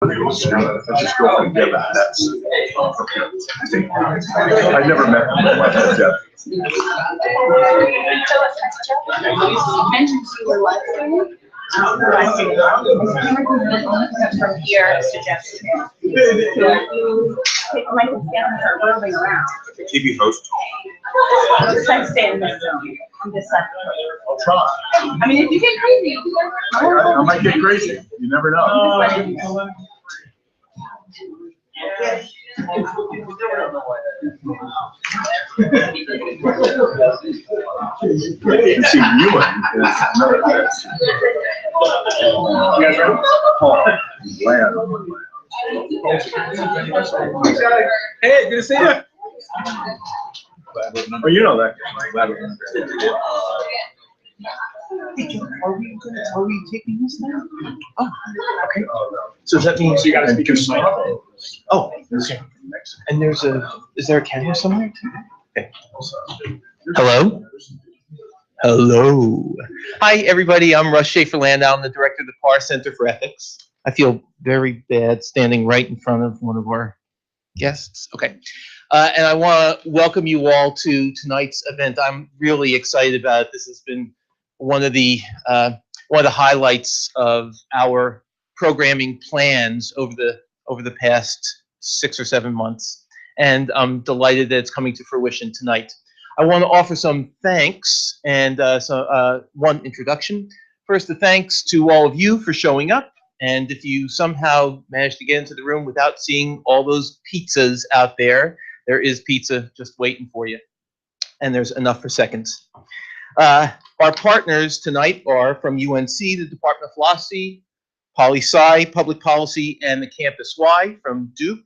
Just go from Jeff. That's. I never met him, Jeff. You mentioned you were last year. From here to Jeff's chair. So you take a mic and stand and start whirling around. TV host. Let's try to stay in this zone. On this side. I'll try. I mean, if you get crazy, I might get crazy. You never know. You see, Ewan is another test. You guys ready? Land. Hey, good to see you. Well, you know that. Are we taking this now? Oh, okay. So that means you got to speak your side. Oh, okay. And is there a camera somewhere too? Okay. Hello? Hello. Hi, everybody. I'm Russ Schaefer-Landau. I'm the director of the Parr Center for Ethics. I feel very bad standing right in front of one of our guests. Okay. And I want to welcome you all to tonight's event. I'm really excited about it. This has been one of the highlights of our programming plans over the past 6 or 7 months, and I'm delighted that it's coming to fruition tonight. I want to offer some thanks and one introduction. First, a thanks to all of you for showing up, and if you somehow managed to get into the room without seeing all those pizzas out there, there is pizza just waiting for you, and there's enough for seconds. Our partners tonight are from UNC, the Department of Philosophy, Poli-Sci, Public Policy, and the Campus Y, from Duke,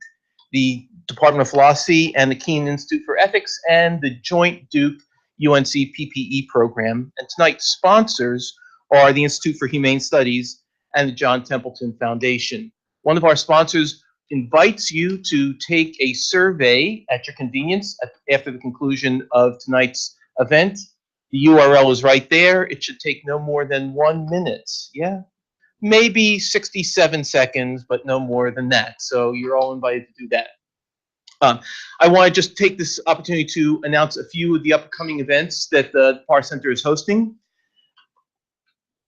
the Department of Philosophy, and the Keene Institute for Ethics, and the joint Duke-UNC PPE program. And tonight's sponsors are the Institute for Humane Studies and the John Templeton Foundation. One of our sponsors invites you to take a survey at your convenience after the conclusion of tonight's event. The URL is right there. It should take no more than 1 minute. Yeah, maybe 67 seconds, but no more than that. So you're all invited to do that. I want to just take this opportunity to announce a few of the upcoming events that the Parr Center is hosting.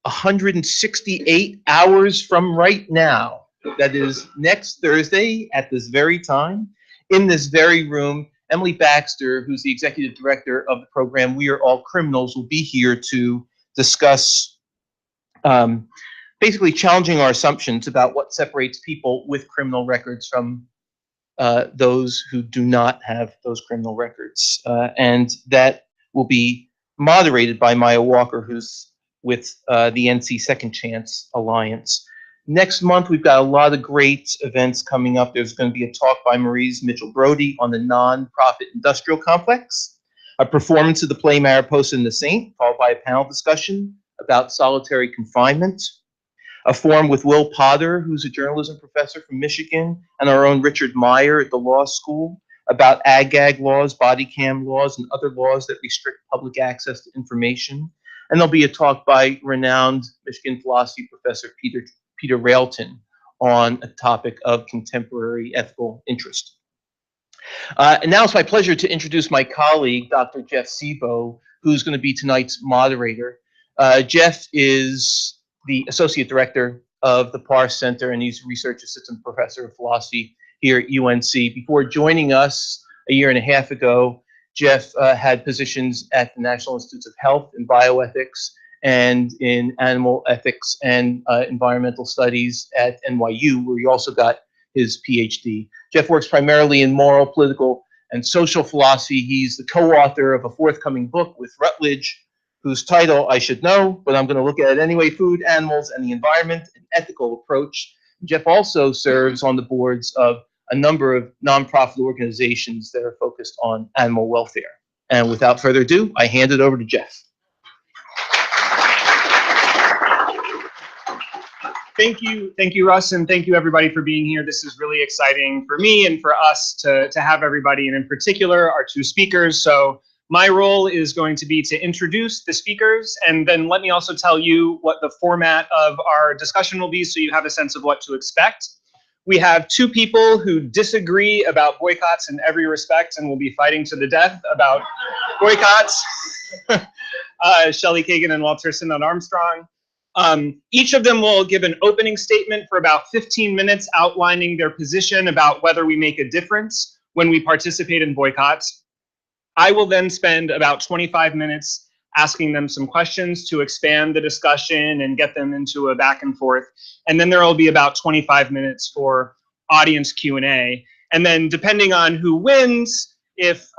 168 hours from right now, that is next Thursday at this very time, in this very room, Emily Baxter, who's the executive director of the program We Are All Criminals, will be here to discuss basically challenging our assumptions about what separates people with criminal records from those who do not have those criminal records. And that will be moderated by Maya Walker, who's with the NC Second Chance Alliance. Next month, we've got a lot of great events coming up. There's going to be a talk by Maurice Mitchell-Brody on the non-profit industrial complex, a performance of the play Mariposa and the Saint, followed by a panel discussion about solitary confinement, a forum with Will Potter, who's a journalism professor from Michigan, and our own Richard Meyer at the law school, about ag-gag laws, body cam laws, and other laws that restrict public access to information. And there'll be a talk by renowned Michigan philosophy professor Peter Railton on a topic of contemporary ethical interest. And now it's my pleasure to introduce my colleague, Dr. Jeff Sebo, who's going to be tonight's moderator. Jeff is the associate director of the Parr Center, and he's a research assistant professor of philosophy here at UNC. Before joining us a year and a half ago, Jeff had positions at the National Institutes of Health and Bioethics, and in animal ethics and environmental studies at NYU, where he also got his PhD. Jeff works primarily in moral, political, and social philosophy. He's the co-author of a forthcoming book with Routledge, whose title I should know, but I'm going to look at it anyway, Food, Animals, and the Environment, an Ethical Approach. Jeff also serves on the boards of a number of nonprofit organizations that are focused on animal welfare. And without further ado, I hand it over to Jeff. Thank you, Russ, and thank you everybody for being here. This is really exciting for me and for us to have everybody, and in particular our two speakers. So my role is going to be to introduce the speakers, and then let me also tell you what the format of our discussion will be so you have a sense of what to expect. We have two people who disagree about boycotts in every respect and will be fighting to the death about boycotts. Shelley Kagan and Walter Sinnott Armstrong. Each of them will give an opening statement for about 15 minutes outlining their position about whether we make a difference when we participate in boycotts. I will then spend about 25 minutes asking them some questions to expand the discussion and get them into a back and forth. And then there will be about 25 minutes for audience Q&A. And then depending on who wins, if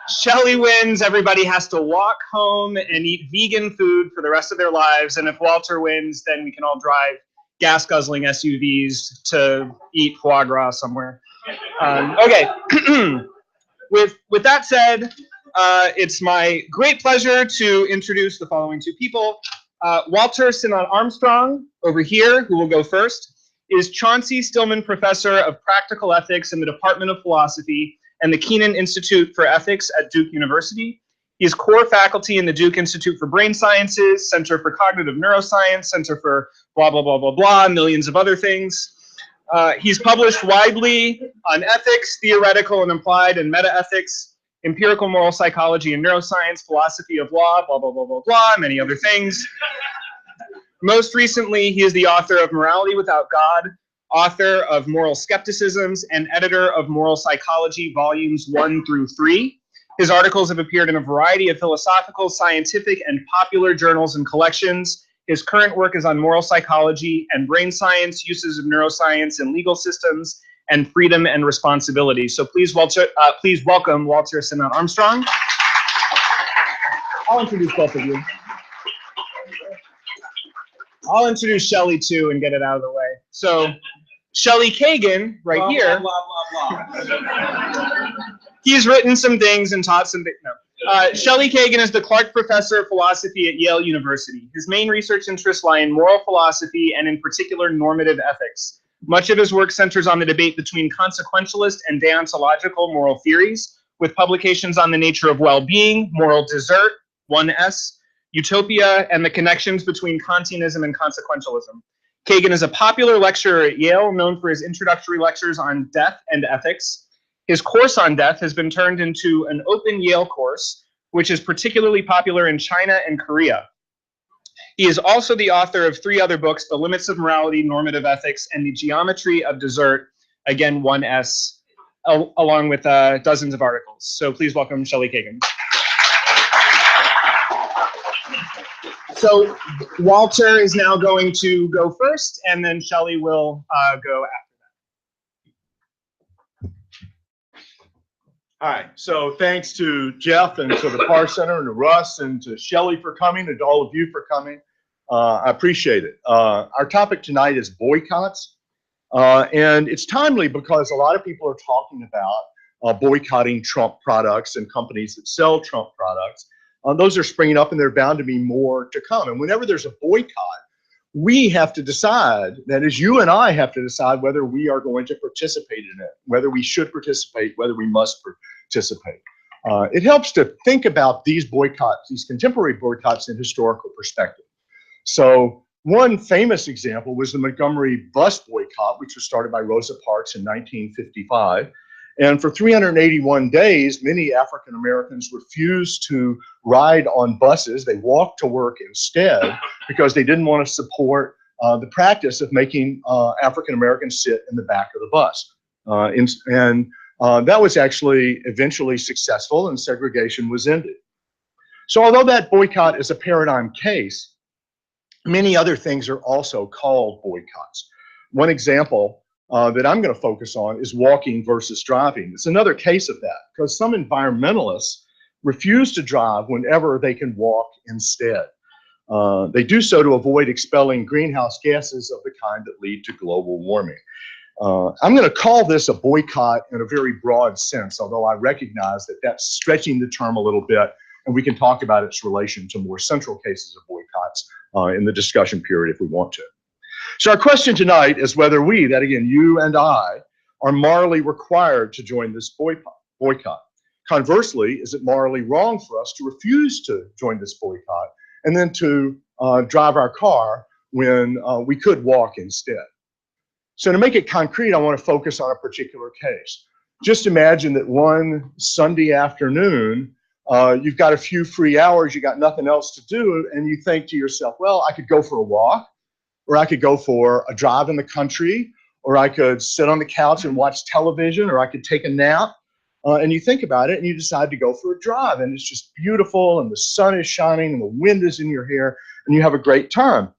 Shelley wins, everybody has to walk home and eat vegan food for the rest of their lives. And if Walter wins, then we can all drive gas-guzzling SUVs to eat foie gras somewhere. Okay. With that said, it's my great pleasure to introduce the following two people. Walter Sinnott Armstrong, over here, who will go first, is Chauncey Stillman Professor of Practical Ethics in the Department of Philosophy and the Keenan Institute for Ethics at Duke University. He is core faculty in the Duke Institute for Brain Sciences, Center for Cognitive Neuroscience, Center for blah, blah, blah, blah, blah, millions of other things. He's published widely on ethics, theoretical and implied and meta-ethics, empirical moral psychology and neuroscience, philosophy of law, blah, blah, blah, blah, blah, many other things. Most recently, he is the author of Morality Without God, author of Moral Skepticisms, and editor of Moral Psychology, volumes 1 through 3. His articles have appeared in a variety of philosophical, scientific, and popular journals and collections. His current work is on moral psychology and brain science, uses of neuroscience in legal systems, and freedom and responsibility. So please welcome Walter Sinnott Armstrong. I'll introduce both of you. I'll introduce Shelley too and get it out of the way. So Shelley Kagan, right here. Blah, blah, blah, blah. He's written some things and taught some things. No. Shelley Kagan is the Clark Professor of Philosophy at Yale University. His main research interests lie in moral philosophy and in particular normative ethics. Much of his work centers on the debate between consequentialist and deontological moral theories, with publications on the nature of well-being, moral desert, 1S, utopia, and the connections between Kantianism and consequentialism. Kagan is a popular lecturer at Yale, known for his introductory lectures on death and ethics. His course on death has been turned into an open Yale course, which is particularly popular in China and Korea. He is also the author of 3 other books, The Limits of Morality, Normative Ethics, and The Geometry of Desert, again, 1S, along with dozens of articles. So please welcome Shelley Kagan. So Walter is now going to go first, and then Shelley will go after that. Hi, so thanks to Jeff and to the Parr Center and to Russ and to Shelley for coming and to all of you for coming. I appreciate it. Our topic tonight is boycotts. And it's timely because a lot of people are talking about boycotting Trump products and companies that sell Trump products. Those are springing up and there are bound to be more to come. And whenever there's a boycott, we have to decide, that is, you and I have to decide whether we are going to participate in it, whether we should participate, whether we must participate. It helps to think about these boycotts, these contemporary boycotts, in historical perspective. So one famous example was the Montgomery bus boycott, which was started by Rosa Parks in 1955. And for 381 days, many African Americans refused to ride on buses. They walked to work instead because they didn't want to support the practice of making African Americans sit in the back of the bus. That was actually eventually successful and segregation was ended. So although that boycott is a paradigm case, many other things are also called boycotts. One example that I'm going to focus on is walking versus driving. It's another case of that because some environmentalists refuse to drive whenever they can walk instead. They do so to avoid expelling greenhouse gases of the kind that lead to global warming. I'm going to call this a boycott in a very broad sense, although I recognize that that's stretching the term a little bit, and we can talk about its relation to more central cases of boycotts in the discussion period if we want to. So our question tonight is whether we, that again, you and I, are morally required to join this boycott. Conversely, is it morally wrong for us to refuse to join this boycott and then to drive our car when we could walk instead? So to make it concrete, I want to focus on a particular case. Just imagine that one Sunday afternoon, you've got a few free hours, you got nothing else to do, and you think to yourself, well, I could go for a walk, or I could go for a drive in the country, or I could sit on the couch and watch television, or I could take a nap. And you think about it and you decide to go for a drive, and it's just beautiful, and the sun is shining, and the wind is in your hair, and you have a great time.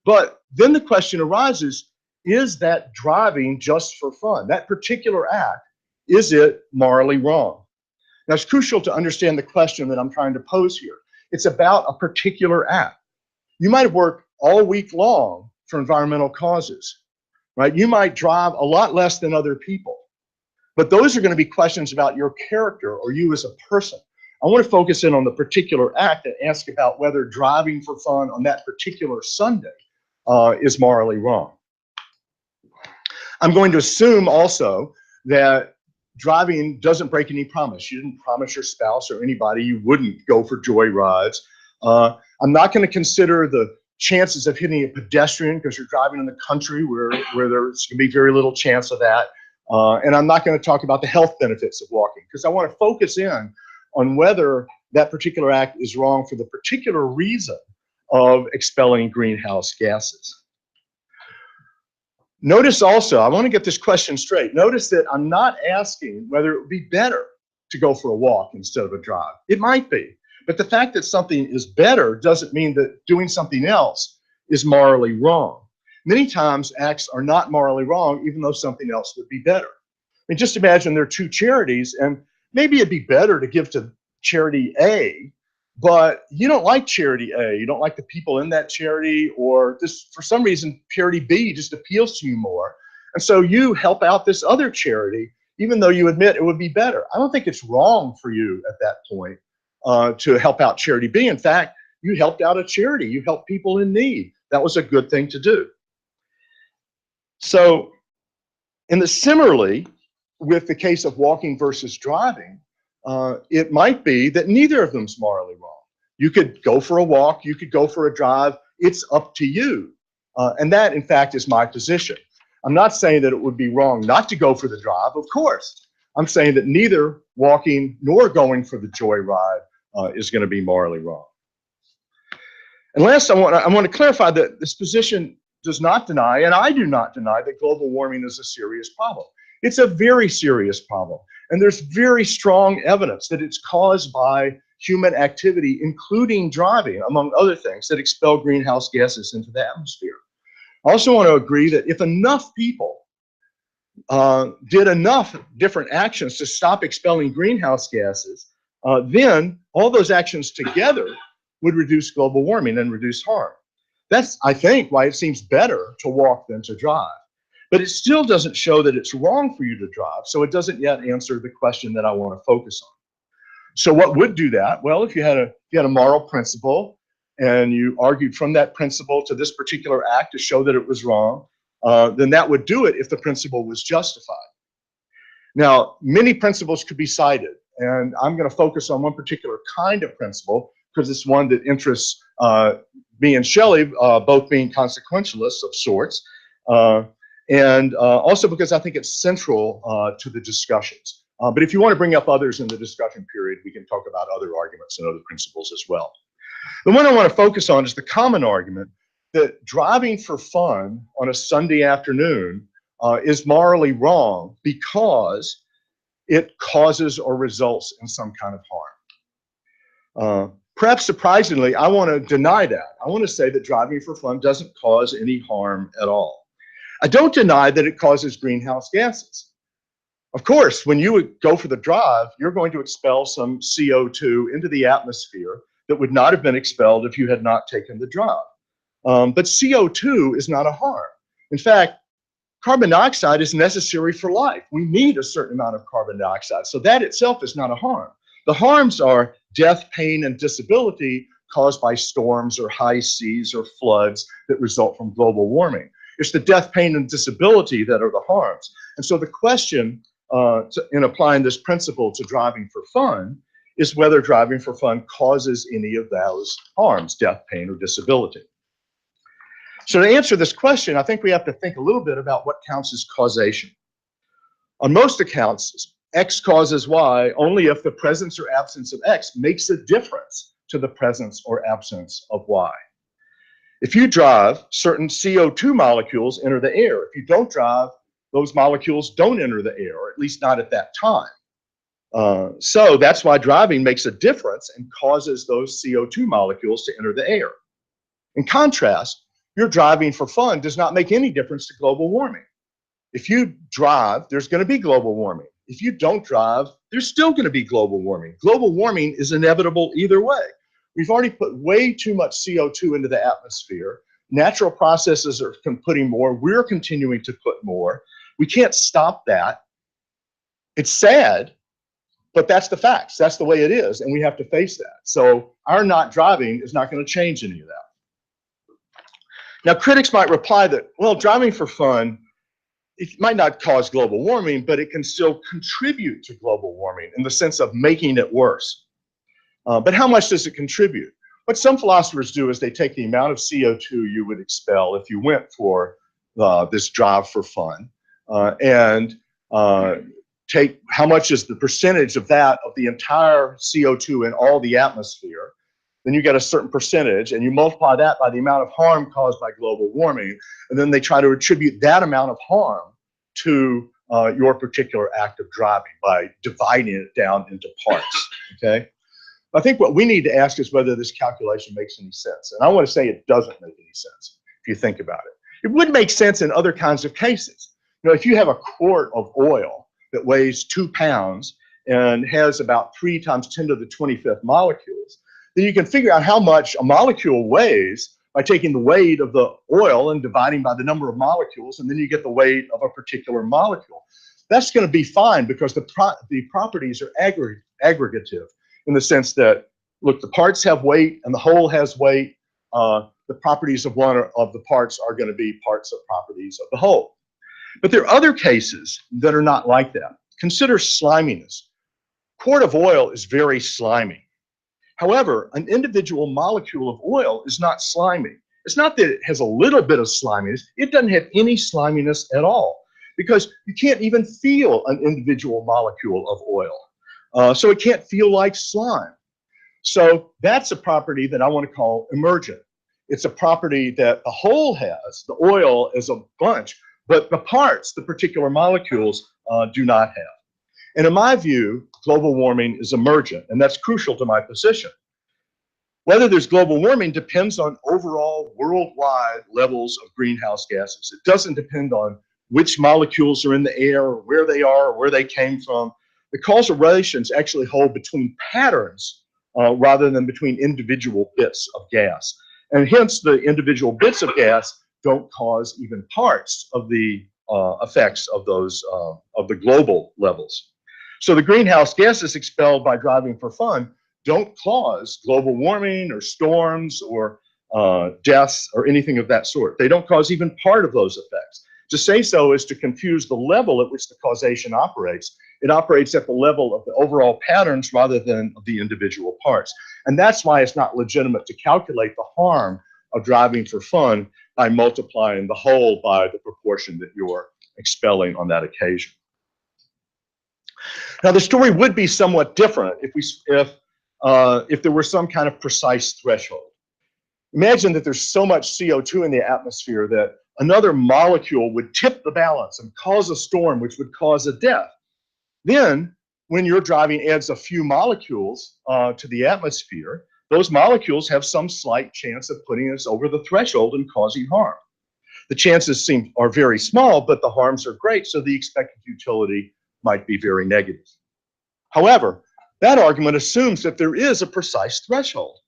But then the question arises, is that driving just for fun? That particular act, is it morally wrong? Now, it's crucial to understand the question that I'm trying to pose here. It's about a particular act. You might have worked all week long for environmental causes, right? You might drive a lot less than other people, but those are going to be questions about your character or you as a person. I want to focus in on the particular act and ask about whether driving for fun on that particular Sunday is morally wrong. I'm going to assume also that driving doesn't break any promise. You didn't promise your spouse or anybody you wouldn't go for joy rides. I'm not going to consider the chances of hitting a pedestrian because you're driving in the country where there's going to be very little chance of that. And I'm not going to talk about the health benefits of walking because I want to focus in on whether that particular act is wrong for the particular reason of expelling greenhouse gases. Notice also, I want to get this question straight. Notice that I'm not asking whether it would be better to go for a walk instead of a drive. It might be, but the fact that something is better doesn't mean that doing something else is morally wrong. Many times acts are not morally wrong, even though something else would be better. I mean, just imagine there are two charities, and maybe it'd be better to give to charity A, but you don't like charity A, you don't like the people in that charity, or this, for some reason, charity B just appeals to you more. And so you help out this other charity, even though you admit it would be better. I don't think it's wrong for you at that point to help out charity B. In fact, you helped out a charity, you helped people in need. That was a good thing to do. So, similarly, with the case of walking versus driving, it might be that neither of them's morally wrong. You could go for a walk, you could go for a drive, it's up to you. And that, in fact, is my position. I'm not saying that it would be wrong not to go for the drive, of course. I'm saying that neither walking nor going for the joyride is going to be morally wrong. And last, I want to clarify that this position does not deny, and I do not deny, that global warming is a serious problem. It's a very serious problem. And there's very strong evidence that it's caused by human activity, including driving, among other things, that expel greenhouse gases into the atmosphere. I also want to agree that if enough people did enough different actions to stop expelling greenhouse gases, then all those actions together would reduce global warming and reduce harm. That's, I think, why it seems better to walk than to drive. But it still doesn't show that it's wrong for you to drive, so it doesn't yet answer the question that I want to focus on. So what would do that? Well, if you had a moral principle and you argued from that principle to this particular act to show that it was wrong, then that would do it if the principle was justified. Now, many principles could be cited, and I'm going to focus on one particular kind of principle because it's one that interests me and Shelley, both being consequentialists of sorts, and also because I think it's central to the discussions. But if you want to bring up others in the discussion period, we can talk about other arguments and other principles as well. The one I want to focus on is the common argument that driving for fun on a Sunday afternoon is morally wrong because it causes or results in some kind of harm. Perhaps surprisingly, I want to deny that. I want to say that driving for fun doesn't cause any harm at all. I don't deny that it causes greenhouse gases. Of course, when you would go for the drive, you're going to expel some CO2 into the atmosphere that would not have been expelled if you had not taken the drive. But CO2 is not a harm. In fact, carbon dioxide is necessary for life. We need a certain amount of carbon dioxide. So that itself is not a harm. The harms are death, pain, and disability caused by storms or high seas or floods that result from global warming. It's the death, pain, and disability that are the harms. And so the question in applying this principle to driving for fun is whether driving for fun causes any of those harms, death, pain, or disability. So to answer this question, I think we have to think a little bit about what counts as causation. On most accounts, X causes Y only if the presence or absence of X makes a difference to the presence or absence of Y. If you drive, certain CO2 molecules enter the air. If you don't drive, those molecules don't enter the air, or at least not at that time. So that's why driving makes a difference and causes those CO2 molecules to enter the air. In contrast, your driving for fun does not make any difference to global warming. If you drive, there's going to be global warming. If you don't drive, there's still going to be global warming. Global warming is inevitable either way. We've already put way too much CO2 into the atmosphere. Natural processes are putting more. We're continuing to put more. We can't stop that. It's sad, but that's the facts. That's the way it is, and we have to face that. So our not driving is not going to change any of that. Now, critics might reply that, well, driving for fun, it might not cause global warming, but it can still contribute to global warming in the sense of making it worse. But how much does it contribute? What some philosophers do is they take the amount of CO2 you would expel if you went for this drive for fun and take how much is the percentage of that of the entire CO2 in all the atmosphere. Then you get a certain percentage and you multiply that by the amount of harm caused by global warming. And then they try to attribute that amount of harm to your particular act of driving by dividing it down into parts, okay? I think what we need to ask is whether this calculation makes any sense. And I want to say it doesn't make any sense if you think about it. It would make sense in other kinds of cases. You know, if you have a quart of oil that weighs 2 pounds and has about 3 times 10 to the 25th molecules, then you can figure out how much a molecule weighs by taking the weight of the oil and dividing by the number of molecules, and then you get the weight of a particular molecule. That's going to be fine because the properties are aggregative in the sense that, look, the parts have weight and the whole has weight. The properties of one of the parts are going to be parts of properties of the whole. But there are other cases that are not like that. Consider sliminess. A quart of oil is very slimy. However, an individual molecule of oil is not slimy. It's not that it has a little bit of sliminess. It doesn't have any sliminess at all because you can't even feel an individual molecule of oil. So it can't feel like slime. So that's a property that I want to call emergent. It's a property that the whole has, the oil is a bunch, but the parts, the particular molecules, do not have. And in my view, global warming is emergent, and that's crucial to my position. Whether there's global warming depends on overall worldwide levels of greenhouse gases. It doesn't depend on which molecules are in the air, or where they are, or where they came from. The causal relations actually hold between patterns rather than between individual bits of gas. And hence, the individual bits of gas don't cause even parts of the effects of those of the global levels. So the greenhouse gases expelled by driving for fun don't cause global warming or storms or deaths or anything of that sort. They don't cause even part of those effects. To say so is to confuse the level at which the causation operates. It operates at the level of the overall patterns rather than of the individual parts. And that's why it's not legitimate to calculate the harm of driving for fun by multiplying the whole by the proportion that you're expelling on that occasion. Now, the story would be somewhat different if there were some kind of precise threshold. Imagine that there's so much CO2 in the atmosphere that another molecule would tip the balance and cause a storm, which would cause a death. Then, when your driving adds a few molecules to the atmosphere, those molecules have some slight chance of putting us over the threshold and causing harm. The chances are very small, but the harms are great, so the expected utility might be very negative. However, that argument assumes that there is a precise threshold,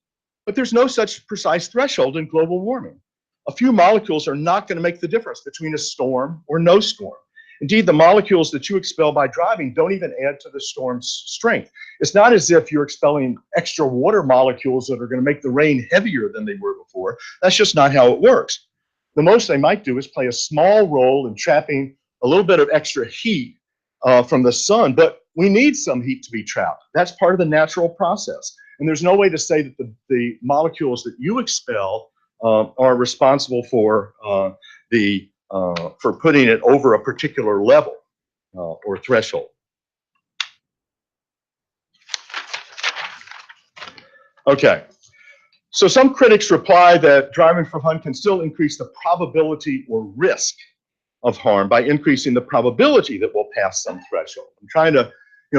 but there's no such precise threshold in global warming. A few molecules are not going to make the difference between a storm or no storm. Indeed, the molecules that you expel by driving don't even add to the storm's strength. It's not as if you're expelling extra water molecules that are going to make the rain heavier than they were before. That's just not how it works. The most they might do is play a small role in trapping a little bit of extra heat from the sun, but we need some heat to be trapped. That's part of the natural process. And there's no way to say that the molecules that you expel are responsible for for putting it over a particular level or threshold. Okay, so some critics reply that driving for fun can still increase the probability or risk of harm by increasing the probability that we'll pass some threshold. I'm trying to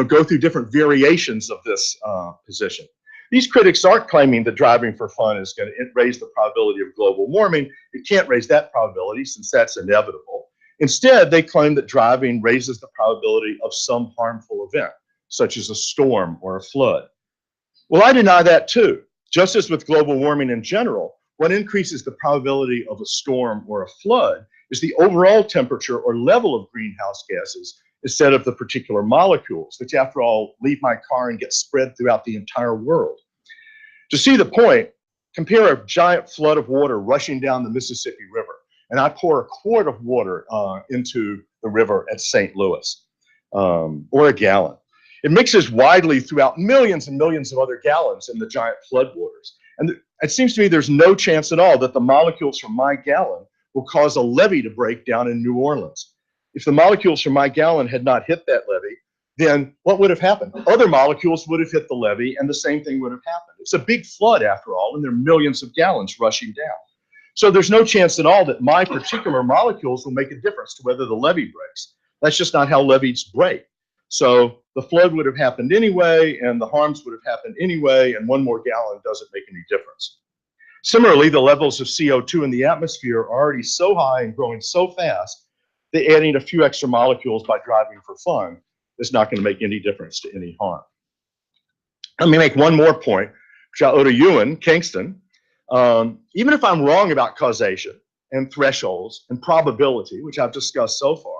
go through different variations of this position. These critics aren't claiming that driving for fun is going to raise the probability of global warming. It can't raise that probability since that's inevitable. Instead, they claim that driving raises the probability of some harmful event, such as a storm or a flood. Well, I deny that too. Just as with global warming in general, what increases the probability of a storm or a flood is the overall temperature or level of greenhouse gases instead of the particular molecules, which after all leave my car and get spread throughout the entire world. To see the point, compare a giant flood of water rushing down the Mississippi River, and I pour a quart of water into the river at St. Louis, or a gallon. It mixes widely throughout millions and millions of other gallons in the giant floodwaters. And it seems to me there's no chance at all that the molecules from my gallon will cause a levee to break down in New Orleans. If the molecules from my gallon had not hit that levee, then what would have happened? Other molecules would have hit the levee and the same thing would have happened. It's a big flood after all, and there are millions of gallons rushing down. So there's no chance at all that my particular molecules will make a difference to whether the levee breaks. That's just not how levees break. So the flood would have happened anyway, and the harms would have happened anyway, and one more gallon doesn't make any difference. Similarly, the levels of CO2 in the atmosphere are already so high and growing so fast that adding a few extra molecules by driving for fun is not going to make any difference to any harm. Let me make one more point, which I owe to Ewan Kingston. Even if I'm wrong about causation and thresholds and probability, which I've discussed so far,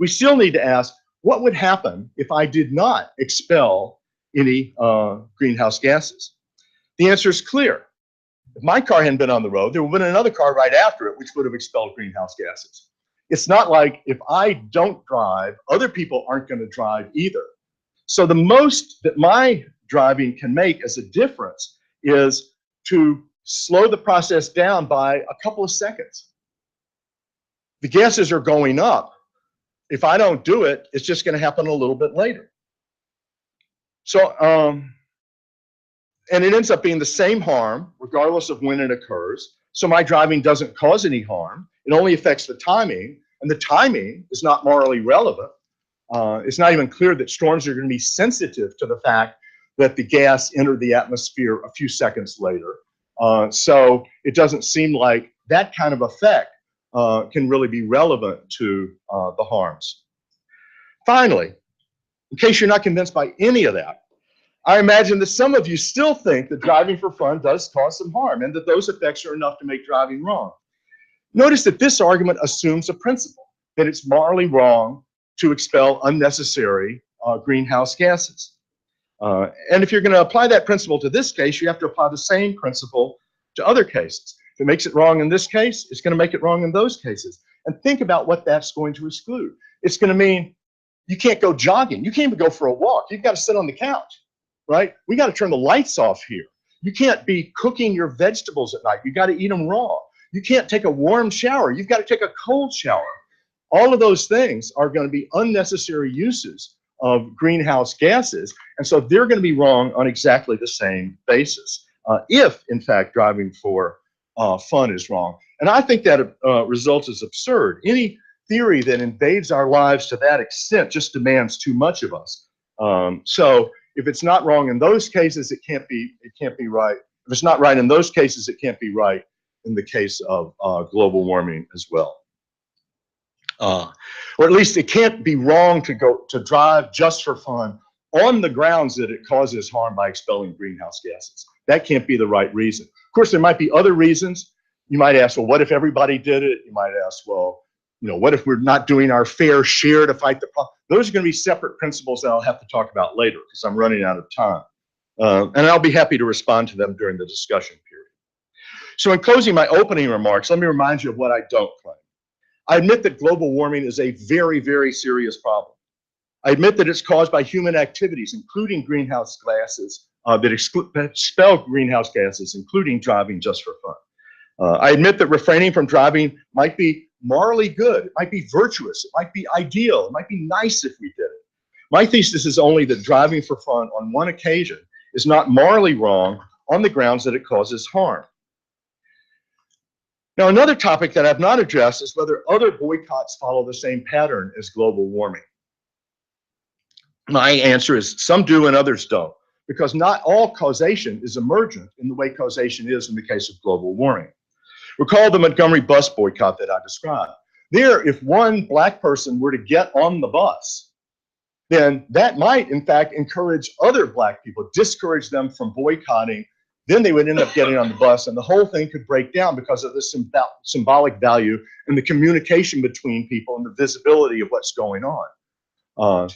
we still need to ask, what would happen if I did not expel any greenhouse gases? The answer is clear. If my car hadn't been on the road, there would have been another car right after it, which would have expelled greenhouse gases. It's not like if I don't drive, other people aren't going to drive either. So the most that my driving can make as a difference is to slow the process down by a couple of seconds. The gases are going up. If I don't do it, it's just going to happen a little bit later. So, and it ends up being the same harm regardless of when it occurs. So my driving doesn't cause any harm. It only affects the timing, and the timing is not morally relevant. It's not even clear that storms are going to be sensitive to the fact that the gas entered the atmosphere a few seconds later. So it doesn't seem like that kind of effect can really be relevant to the harms. Finally, in case you're not convinced by any of that, I imagine that some of you still think that driving for fun does cause some harm and that those effects are enough to make driving wrong. Notice that this argument assumes a principle, that it's morally wrong to expel unnecessary greenhouse gases. And if you're going to apply that principle to this case, you have to apply the same principle to other cases. If it makes it wrong in this case, it's going to make it wrong in those cases. And think about what that's going to exclude. It's going to mean you can't go jogging. You can't even go for a walk. You've got to sit on the couch, right? We got to turn the lights off here. You can't be cooking your vegetables at night. You got to eat them raw. You can't take a warm shower. You've got to take a cold shower. All of those things are going to be unnecessary uses of greenhouse gases. And so they're going to be wrong on exactly the same basis, if, in fact, driving for fun is wrong. And I think that result is absurd. Any theory that invades our lives to that extent just demands too much of us. So if it's not wrong in those cases, it can't be right. If it's not right in those cases, it can't be right in the case of global warming as well. Or at least it can't be wrong to drive just for fun on the grounds that it causes harm by expelling greenhouse gases. That can't be the right reason. Of course, there might be other reasons. You might ask, well, what if everybody did it? You might ask, well, what if we're not doing our fair share to fight the problem? Those are going to be separate principles that I'll have to talk about later because I'm running out of time. And I'll be happy to respond to them during the discussion period. So in closing my opening remarks, let me remind you of what I don't claim. I admit that global warming is a very, very serious problem. I admit that it's caused by human activities, including greenhouse gases, that expel greenhouse gases, including driving just for fun. I admit that refraining from driving might be morally good, it might be virtuous, it might be ideal, it might be nice if we did it. My thesis is only that driving for fun on one occasion is not morally wrong on the grounds that it causes harm. Now, another topic that I've not addressed is whether other boycotts follow the same pattern as global warming. My answer is some do and others don't, because not all causation is emergent in the way causation is in the case of global warming. Recall the Montgomery bus boycott that I described. There, if one Black person were to get on the bus, then that might, in fact, encourage other Black people, discourage them from boycotting. Then they would end up getting on the bus, and the whole thing could break down because of the symbolic value and the communication between people and the visibility of what's going on.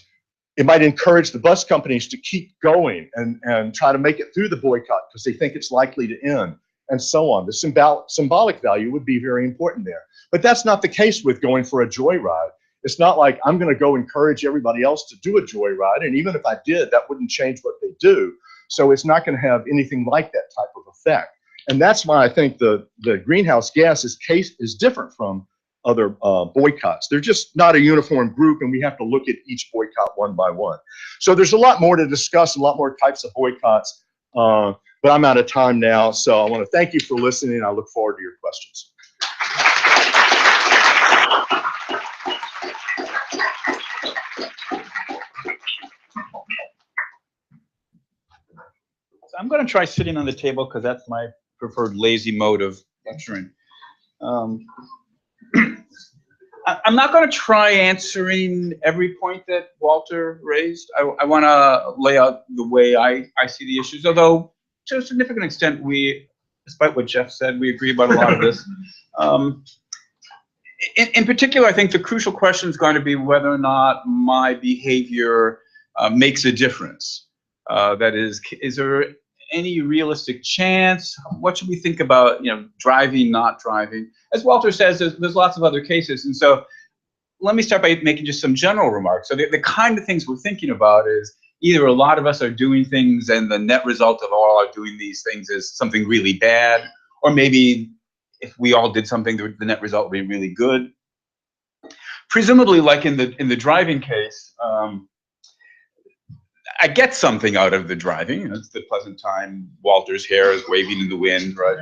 It might encourage the bus companies to keep going and try to make it through the boycott because they think it's likely to end, and so on. The symbolic value would be very important there. But that's not the case with going for a joyride. It's not like I'm going to go encourage everybody else to do a joyride, and even if I did, that wouldn't change what they do. So it's not going to have anything like that type of effect. And that's why I think the greenhouse gases case is different from other boycotts. They're just not a uniform group, and we have to look at each boycott one by one. So there's a lot more to discuss, a lot more types of boycotts, but I'm out of time now. So I want to thank you for listening. I look forward to your questions. I'm going to try sitting on the table because that's my preferred lazy mode of lecturing. I'm not going to try answering every point that Walter raised. I want to lay out the way I see the issues, although to a significant extent, despite what Jeff said, we agree about a lot of this. In particular, I think the crucial question is going to be whether or not my behavior makes a difference. That is there any realistic chance? What should we think about, driving, not driving? As Walter says, there's lots of other cases. And so let me start by making just some general remarks. So the kind of things we're thinking about is either a lot of us are doing things and the net result of all are doing these things is something really bad, or maybe if we all did something, the net result would be really good. Presumably, like in the driving case, I get something out of the driving. It's the pleasant time. Walter's hair is waving in the wind, right?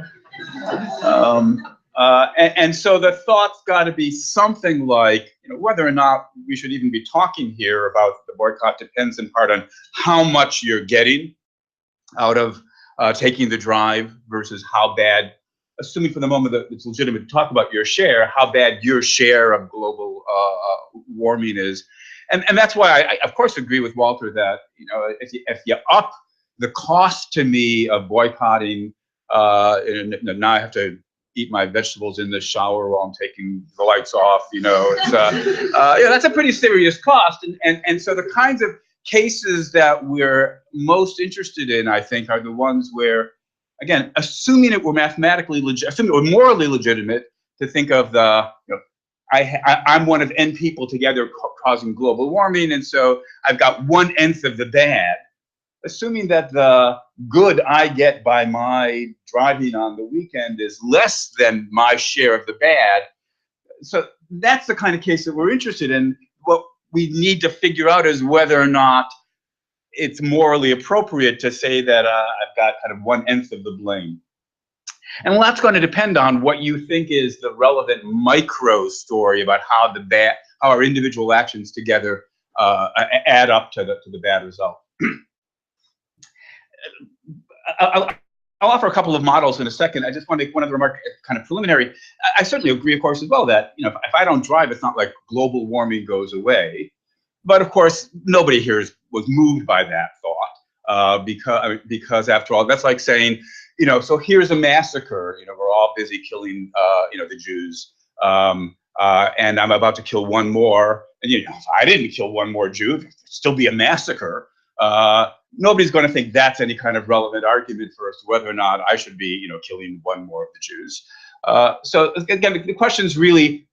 And so the thought's got to be something like, whether or not we should even be talking here about the boycott depends in part on how much you're getting out of taking the drive versus how bad, assuming for the moment that it's legitimate to talk about your share, how bad your share of global warming is. And that's why I, of course, agree with Walter that, if you up the cost to me of boycotting, and now I have to eat my vegetables in the shower while I'm taking the lights off, that's a pretty serious cost. And so the kinds of cases that we're most interested in, I think, are the ones where, again, assuming it were mathematically legit, assuming it were morally legitimate to think of the, I'm one of N people together causing global warming, and so I've got 1/10 of the bad. Assuming that the good I get by my driving on the weekend is less than my share of the bad. So that's the kind of case that we're interested in. What we need to figure out is whether or not it's morally appropriate to say that I've got kind of 1/10 of the blame. And that's going to depend on what you think is the relevant micro story about how our individual actions together add up to the bad result. I'll offer a couple of models in a second. I just want to make one other remark, kind of preliminary. I certainly agree, of course, as well that if I don't drive, it's not like global warming goes away. But of course, nobody here was moved by that thought because after all, that's like saying, so here's a massacre. We're all busy killing, the Jews, and I'm about to kill one more. And if I didn't kill one more Jew, it'd still be a massacre. Nobody's going to think that's any kind of relevant argument for us to whether or not I should be, killing one more of the Jews. So again, the question is really,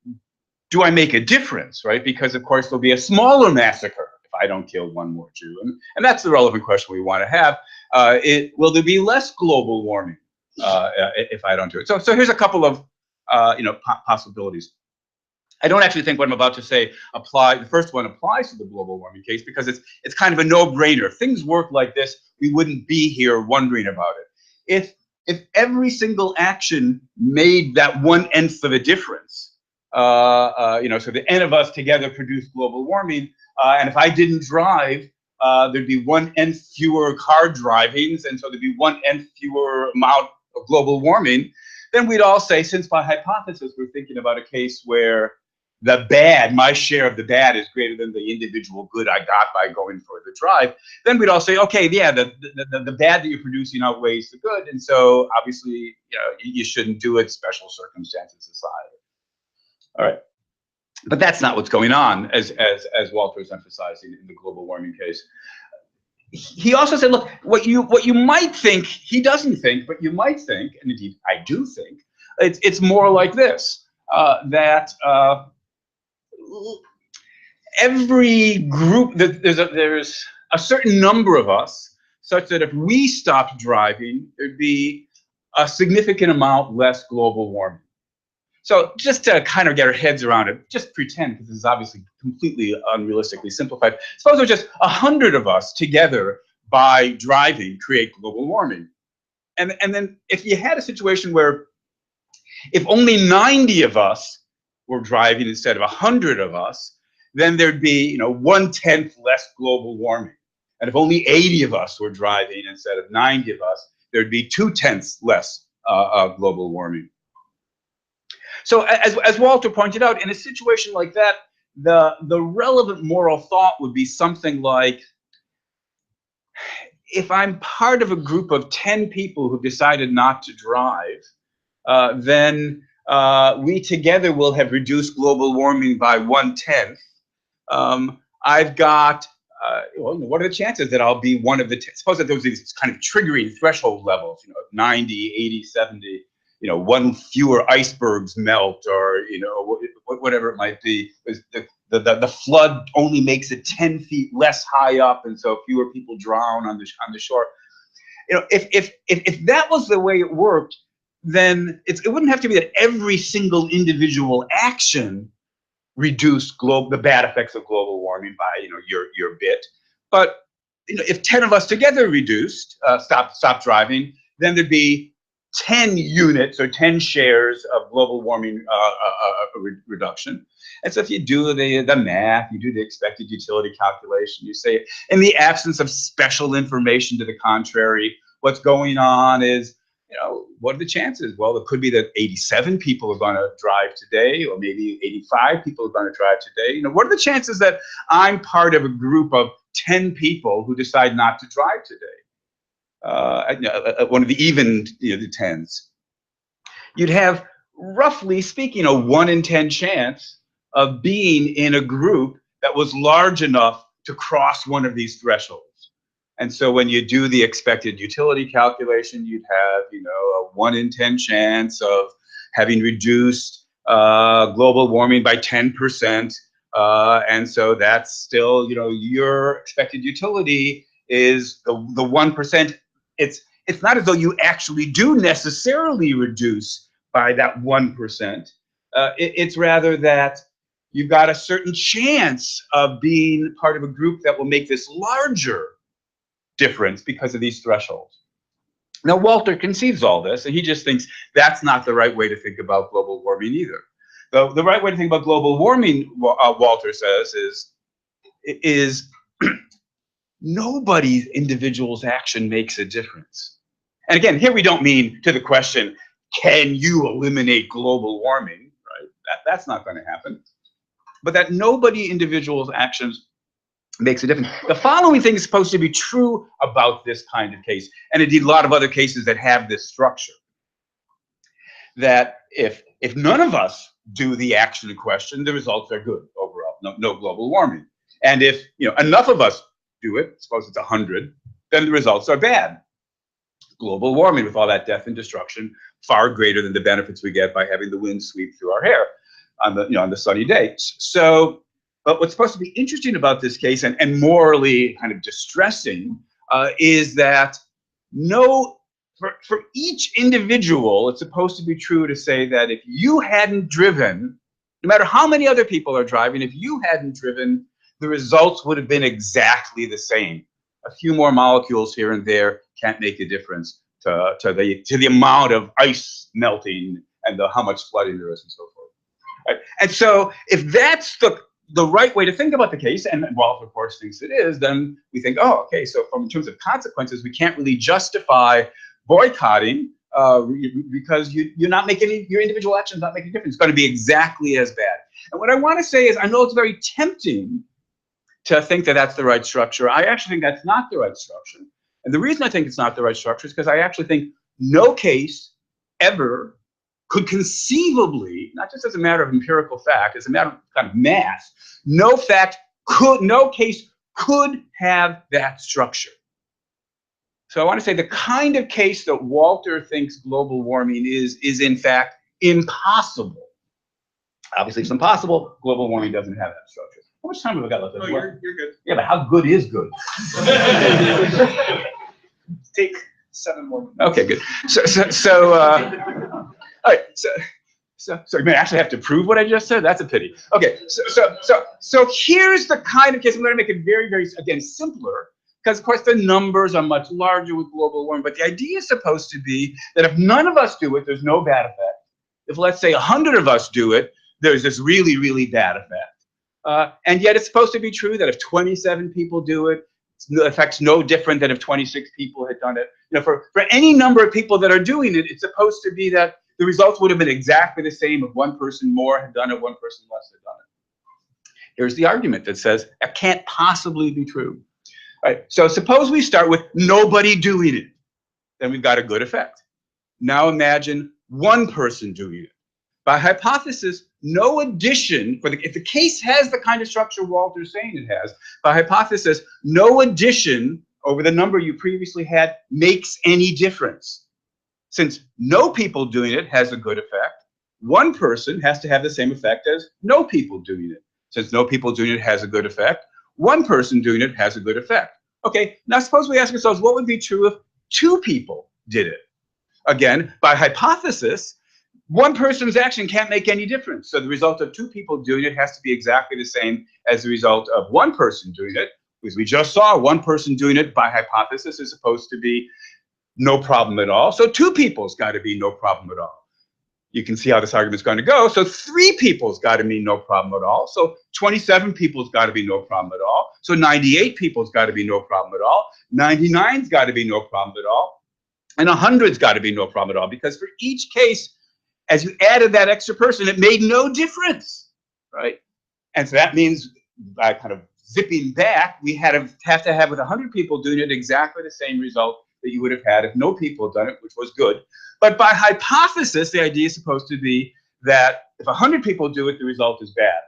do I make a difference, right? Because of course there'll be a smaller massacre if I don't kill one more Jew, and that's the relevant question we want to have. Will there be less global warming if I don't do it. So here's a couple of possibilities. I don't actually think what I'm about to say the first one applies to the global warming case, because it's kind of a no-brainer. If things work like this, we wouldn't be here wondering about it. If every single action made that 1/n of a difference, so the n of us together produce global warming, and if I didn't drive, there'd be 1/n fewer car drivings, and so there'd be 1/n fewer amount of global warming, then we'd all say, since by hypothesis we're thinking about a case where my share of the bad is greater than the individual good I got by going for the drive, then we'd all say, okay, yeah, the bad that you're producing outweighs the good, and so obviously, you shouldn't do it, special circumstances aside. All right. But that's not what's going on, as Walter is emphasizing in the global warming case. He also said, look, what you might think, he doesn't think, but you might think, and indeed I do think, it's more like this, that every group, there's a certain number of us, such that if we stopped driving, there'd be a significant amount less global warming. So just to kind of get our heads around it, just pretend, because this is obviously completely unrealistically simplified. Suppose there's just 100 of us together by driving create global warming. And then if you had a situation where if only 90 of us were driving instead of 100 of us, then there'd be 1/10 less global warming. And if only 80 of us were driving instead of 90 of us, there'd be 2/10 less global warming. So as Walter pointed out, in a situation like that, the relevant moral thought would be something like, if I'm part of a group of 10 people who've decided not to drive, then we together will have reduced global warming by 1/10. I've got, what are the chances that I'll be one of the 10? Suppose that there was these kind of triggering threshold levels, 90, 80, 70. One fewer icebergs melt, or whatever it might be. The flood only makes it 10 feet less high up, and so fewer people drown on the shore. If that was the way it worked, then it wouldn't have to be that every single individual action reduced the bad effects of global warming by your bit. But if 10 of us together reduced, stop driving, then there'd be 10 units or 10 shares of global warming reduction. And so if you do the math, you do the expected utility calculation, you say, in the absence of special information to the contrary, what's going on is, what are the chances? Well, it could be that 87 people are going to drive today, or maybe 85 people are going to drive today. What are the chances that I'm part of a group of 10 people who decide not to drive today? One of the even the tens. You'd have, roughly speaking, a 1 in 10 chance of being in a group that was large enough to cross one of these thresholds. And so when you do the expected utility calculation, you'd have a 1 in 10 chance of having reduced global warming by 10%. And so that's still, your expected utility is the 1%. It's not as though you actually do necessarily reduce by that 1%. It's rather that you've got a certain chance of being part of a group that will make this larger difference because of these thresholds. Now, Walter concedes all this, and he just thinks that's not the right way to think about global warming either. The right way to think about global warming, Walter says, is nobody's individual's action makes a difference. And again, here we don't mean to the question, can you eliminate global warming, right? That's not going to happen. But that nobody individual's actions makes a difference. The following thing is supposed to be true about this kind of case, and indeed a lot of other cases that have this structure. That if none of us do the action in question, the results are good overall, no global warming. And if enough of us do it, suppose it's 100, then the results are bad. Global warming, with all that death and destruction, far greater than the benefits we get by having the wind sweep through our hair on the sunny days. So, but what's supposed to be interesting about this case, and morally kind of distressing, is that no for each individual, it's supposed to be true to say that if you hadn't driven, no matter how many other people are driving, if you hadn't driven, the results would have been exactly the same. A few more molecules here and there can't make a difference to the amount of ice melting and how much flooding there is and so forth. Right? And so if that's the right way to think about the case, and Walter, of course, thinks it is, then we think, oh, okay, so in terms of consequences, we can't really justify boycotting because you're not making your individual actions not making a difference. It's going to be exactly as bad. And what I want to say is, I know it's very tempting to think that that's the right structure. I actually think that's not the right structure. And the reason I think it's not the right structure is because I actually think no case ever could conceivably, not just as a matter of empirical fact, as a matter of kind of math, no case could have that structure. So I want to say the kind of case that Walter thinks global warming is in fact impossible. Obviously, it's impossible. Global warming doesn't have that structure. How much time have we got left? Oh, you're good. Yeah, but how good is good? Take 7 more minutes. Okay, good. All right. So you may actually have to prove what I just said. That's a pity. Okay. So here's the kind of case. I'm going to make it very, very, again, simpler, because of course the numbers are much larger with global warming. But the idea is supposed to be that if none of us do it, there's no bad effect. If, let's say, 100 of us do it, there's this really, really bad effect. And yet it's supposed to be true that if 27 people do it, the effect's no different than if 26 people had done it. You know, for any number of people that are doing it, it's supposed to be that the results would have been exactly the same if one person more had done it, one person less had done it. Here's the argument that says that can't possibly be true. All right, so suppose we start with nobody doing it. Then we've got a good effect. Now imagine one person doing it. By hypothesis, no addition, if the case has the kind of structure Walter's saying it has, by hypothesis, no addition over the number you previously had makes any difference. Since no people doing it has a good effect, one person has to have the same effect as no people doing it. Since no people doing it has a good effect, one person doing it has a good effect. Okay, now suppose we ask ourselves, what would be true if 2 people did it? Again, by hypothesis, one person's action can't make any difference. So the result of 2 people doing it has to be exactly the same as the result of one person doing it. Because we just saw one person doing it by hypothesis is supposed to be no problem at all. So 2 people's got to be no problem at all. You can see how this argument's going to go. So 3 people's got to mean no problem at all. So 27 people's got to be no problem at all. So 98 people's got to be no problem at all. 99's got to be no problem at all. And 100's got to be no problem at all. Because for each case, as you added that extra person, it made no difference, right? And so that means, by kind of zipping back, we have to have with 100 people doing it exactly the same result that you would have had if no people had done it, which was good. But by hypothesis, the idea is supposed to be that if 100 people do it, the result is bad.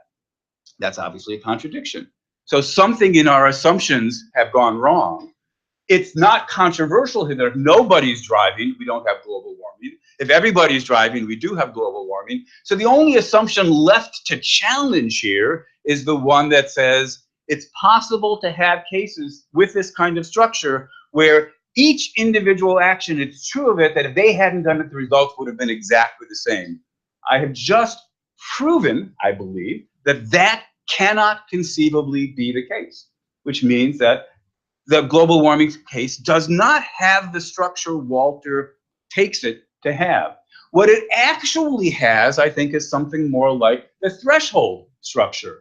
That's obviously a contradiction. So something in our assumptions have gone wrong. It's not controversial here that if nobody's driving, we don't have global warming. If everybody's driving, we do have global warming. So the only assumption left to challenge here is the one that says it's possible to have cases with this kind of structure where each individual action, it's true of it that if they hadn't done it, the results would have been exactly the same. I have just proven, I believe, that that cannot conceivably be the case, which means that the global warming case does not have the structure Walter takes it to have. What it actually has, I think, is something more like the threshold structure,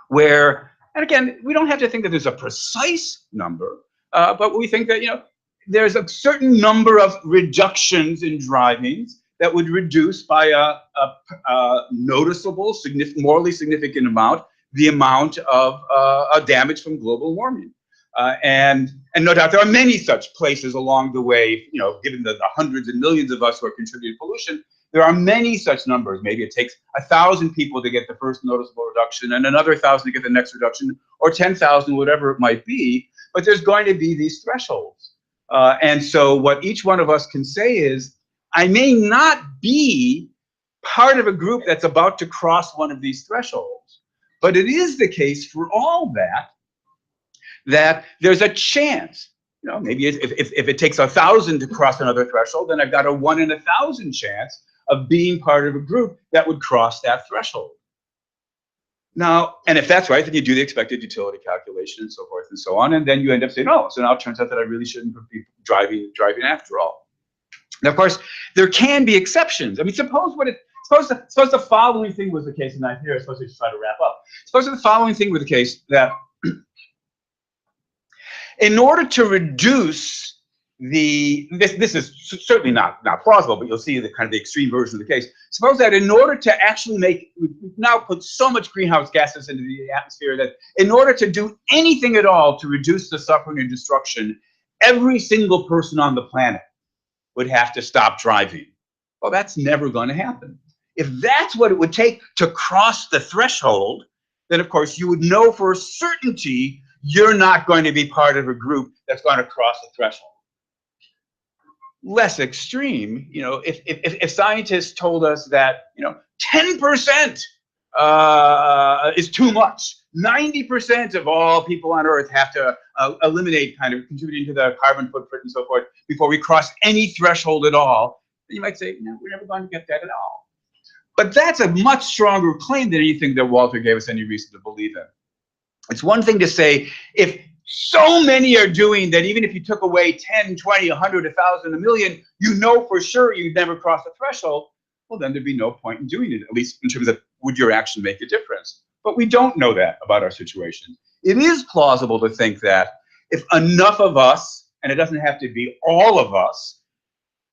where, and again, we don't have to think that there's a precise number, but we think that, you know, there's a certain number of reductions in driving that would reduce by a noticeable, morally significant amount the amount of damage from global warming. And no doubt there are many such places along the way, you know, given the hundreds and millions of us who are contributing to pollution, there are many such numbers. Maybe it takes 1,000 people to get the first noticeable reduction and another 1,000 to get the next reduction, or 10,000, whatever it might be. But there's going to be these thresholds. And so what each one of us can say is, I may not be part of a group that's about to cross one of these thresholds, but it is the case for all that there's a chance You know, maybe if it takes 1,000 to cross another threshold, then I've got a 1 in 1,000 chance of being part of a group that would cross that threshold. Now, and if that's right, then you do the expected utility calculation and so forth and so on, and then you end up saying, oh, so now it turns out that I really shouldn't be driving after all. Now, of course, there can be exceptions. I mean, suppose the following thing was the case, and here I suppose I should try to wrap up. Suppose the following thing was the case, that in order to reduce this is certainly not plausible, but you'll see the kind of the extreme version of the case. Suppose that in order to actually we've now put so much greenhouse gases into the atmosphere that in order to do anything at all to reduce the suffering and destruction, every single person on the planet would have to stop driving. Well, that's never going to happen. If that's what it would take to cross the threshold, then of course you would know for a certainty you're not going to be part of a group that's going to cross the threshold. Less extreme, you know, if scientists told us that, you know, 10% is too much, 90% of all people on Earth have to eliminate kind of contributing to the carbon footprint and so forth before we cross any threshold at all, then you might say, no, we're never going to get that at all. But that's a much stronger claim than anything that Walter gave us any reason to believe in. It's one thing to say, if so many are doing that, even if you took away 10, 20, 100, 1,000, a million, you know for sure you'd never cross the threshold, well, then there'd be no point in doing it, at least in terms of would your action make a difference. But we don't know that about our situation. It is plausible to think that if enough of us, and it doesn't have to be all of us,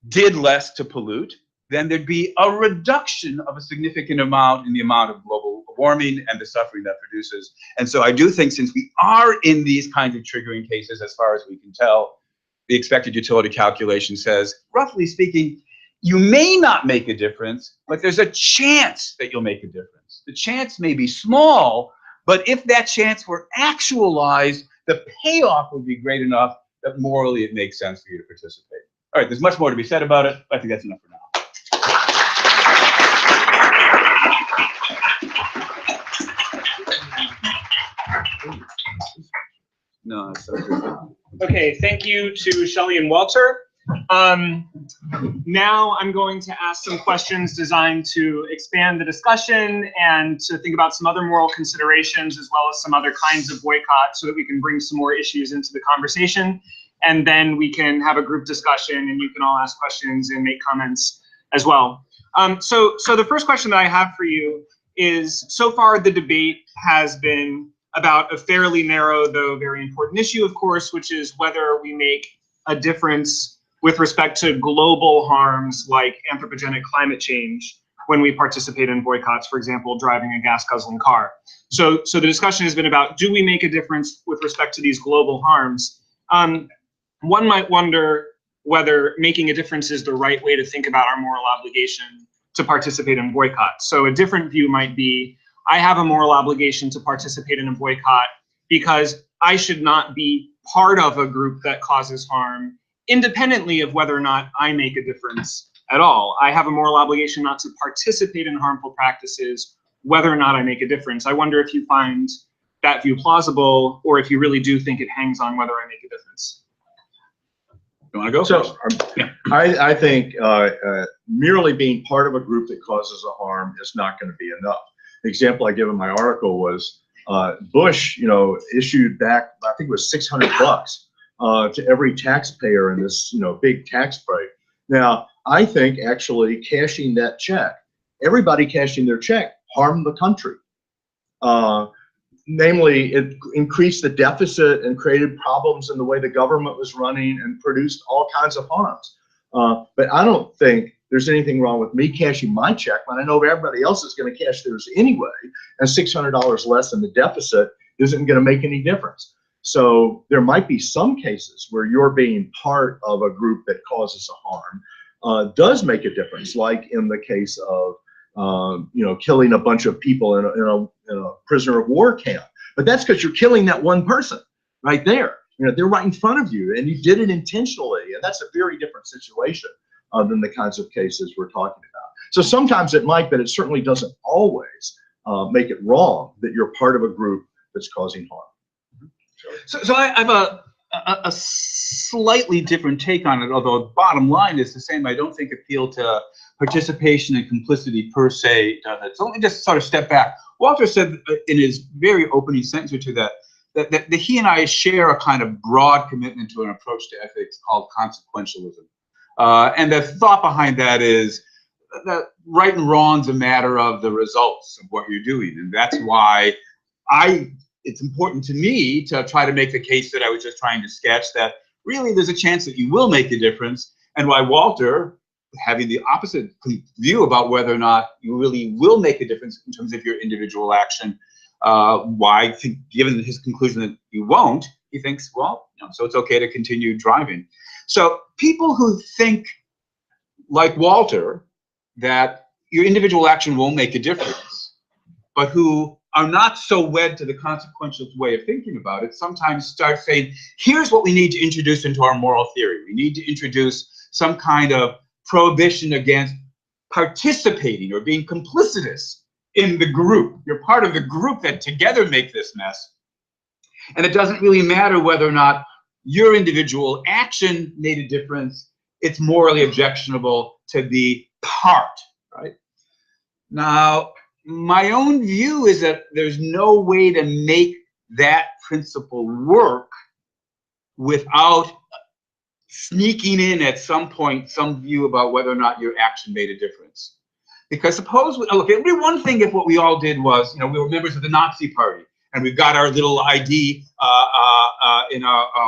did less to pollute, then there'd be a reduction of a significant amount in the amount of global warming and the suffering that produces. And so I do think, since we are in these kinds of triggering cases, as far as we can tell, the expected utility calculation says, roughly speaking, you may not make a difference, but there's a chance that you'll make a difference. The chance may be small, but if that chance were actualized, the payoff would be great enough that morally it makes sense for you to participate. All right, there's much more to be said about it. I think that's enough for now. No, that's so good. Okay, thank you to Shelley and Walter. Now I'm going to ask some questions designed to expand the discussion and to think about some other moral considerations, as well as some other kinds of boycott, so that we can bring some more issues into the conversation. And then we can have a group discussion, and you can all ask questions and make comments as well. So the first question that I have for you is, so far the debate has been about a fairly narrow, though very important issue, of course, which is whether we make a difference with respect to global harms like anthropogenic climate change when we participate in boycotts, for example, driving a gas-guzzling car. So the discussion has been about, do we make a difference with respect to these global harms? One might wonder whether making a difference is the right way to think about our moral obligation to participate in boycotts. So a different view might be, I have a moral obligation to participate in a boycott because I should not be part of a group that causes harm, independently of whether or not I make a difference at all. I have a moral obligation not to participate in harmful practices, whether or not I make a difference. I wonder if you find that view plausible, or if you really do think it hangs on whether I make a difference. You want to go? So I think merely being part of a group that causes a harm is not going to be enough. The example I give in my article was Bush, issued back, I think it was $600 to every taxpayer in this, big tax break. Now, I think actually cashing that check, everybody cashing their check, harmed the country. Namely, it increased the deficit and created problems in the way the government was running and produced all kinds of harms. But I don't think there's anything wrong with me cashing my check when I know everybody else is going to cash theirs anyway, and $600 less in the deficit isn't going to make any difference. So there might be some cases where you're being part of a group that causes a harm does make a difference, like in the case of killing a bunch of people in a prisoner of war camp. But that's because you're killing that one person right there. They're right in front of you, and you did it intentionally, and that's a very different situation than the kinds of cases we're talking about. So sometimes it might, but it certainly doesn't always make it wrong that you're part of a group that's causing harm. So I have a slightly different take on it, although the bottom line is the same. I don't think appeal to participation and complicity per se does it. So let me just sort of step back. Walter said in his very opening sentence or two that he and I share a kind of broad commitment to an approach to ethics called consequentialism. And the thought behind that is that right and wrong's a matter of the results of what you're doing. And that's why it's important to me to try to make the case that I was just trying to sketch, that really there's a chance that you will make a difference, and why Walter, having the opposite view about whether or not you really will make a difference in terms of your individual action, why I think, given his conclusion that you won't, he thinks, well, so it's okay to continue driving. So people who think, like Walter, that your individual action won't make a difference, but who are not so wed to the consequential way of thinking about it, sometimes start saying, here's what we need to introduce into our moral theory. We need to introduce some kind of prohibition against participating or being complicitous in the group. You're part of the group that together make this mess. And it doesn't really matter whether or not your individual action made a difference. It's morally objectionable to be part, right? Now, my own view is that there's no way to make that principle work without sneaking in at some point some view about whether or not your action made a difference. Because suppose, look, it would be one thing if what we all did was, we were members of the Nazi Party and we've got our little ID in our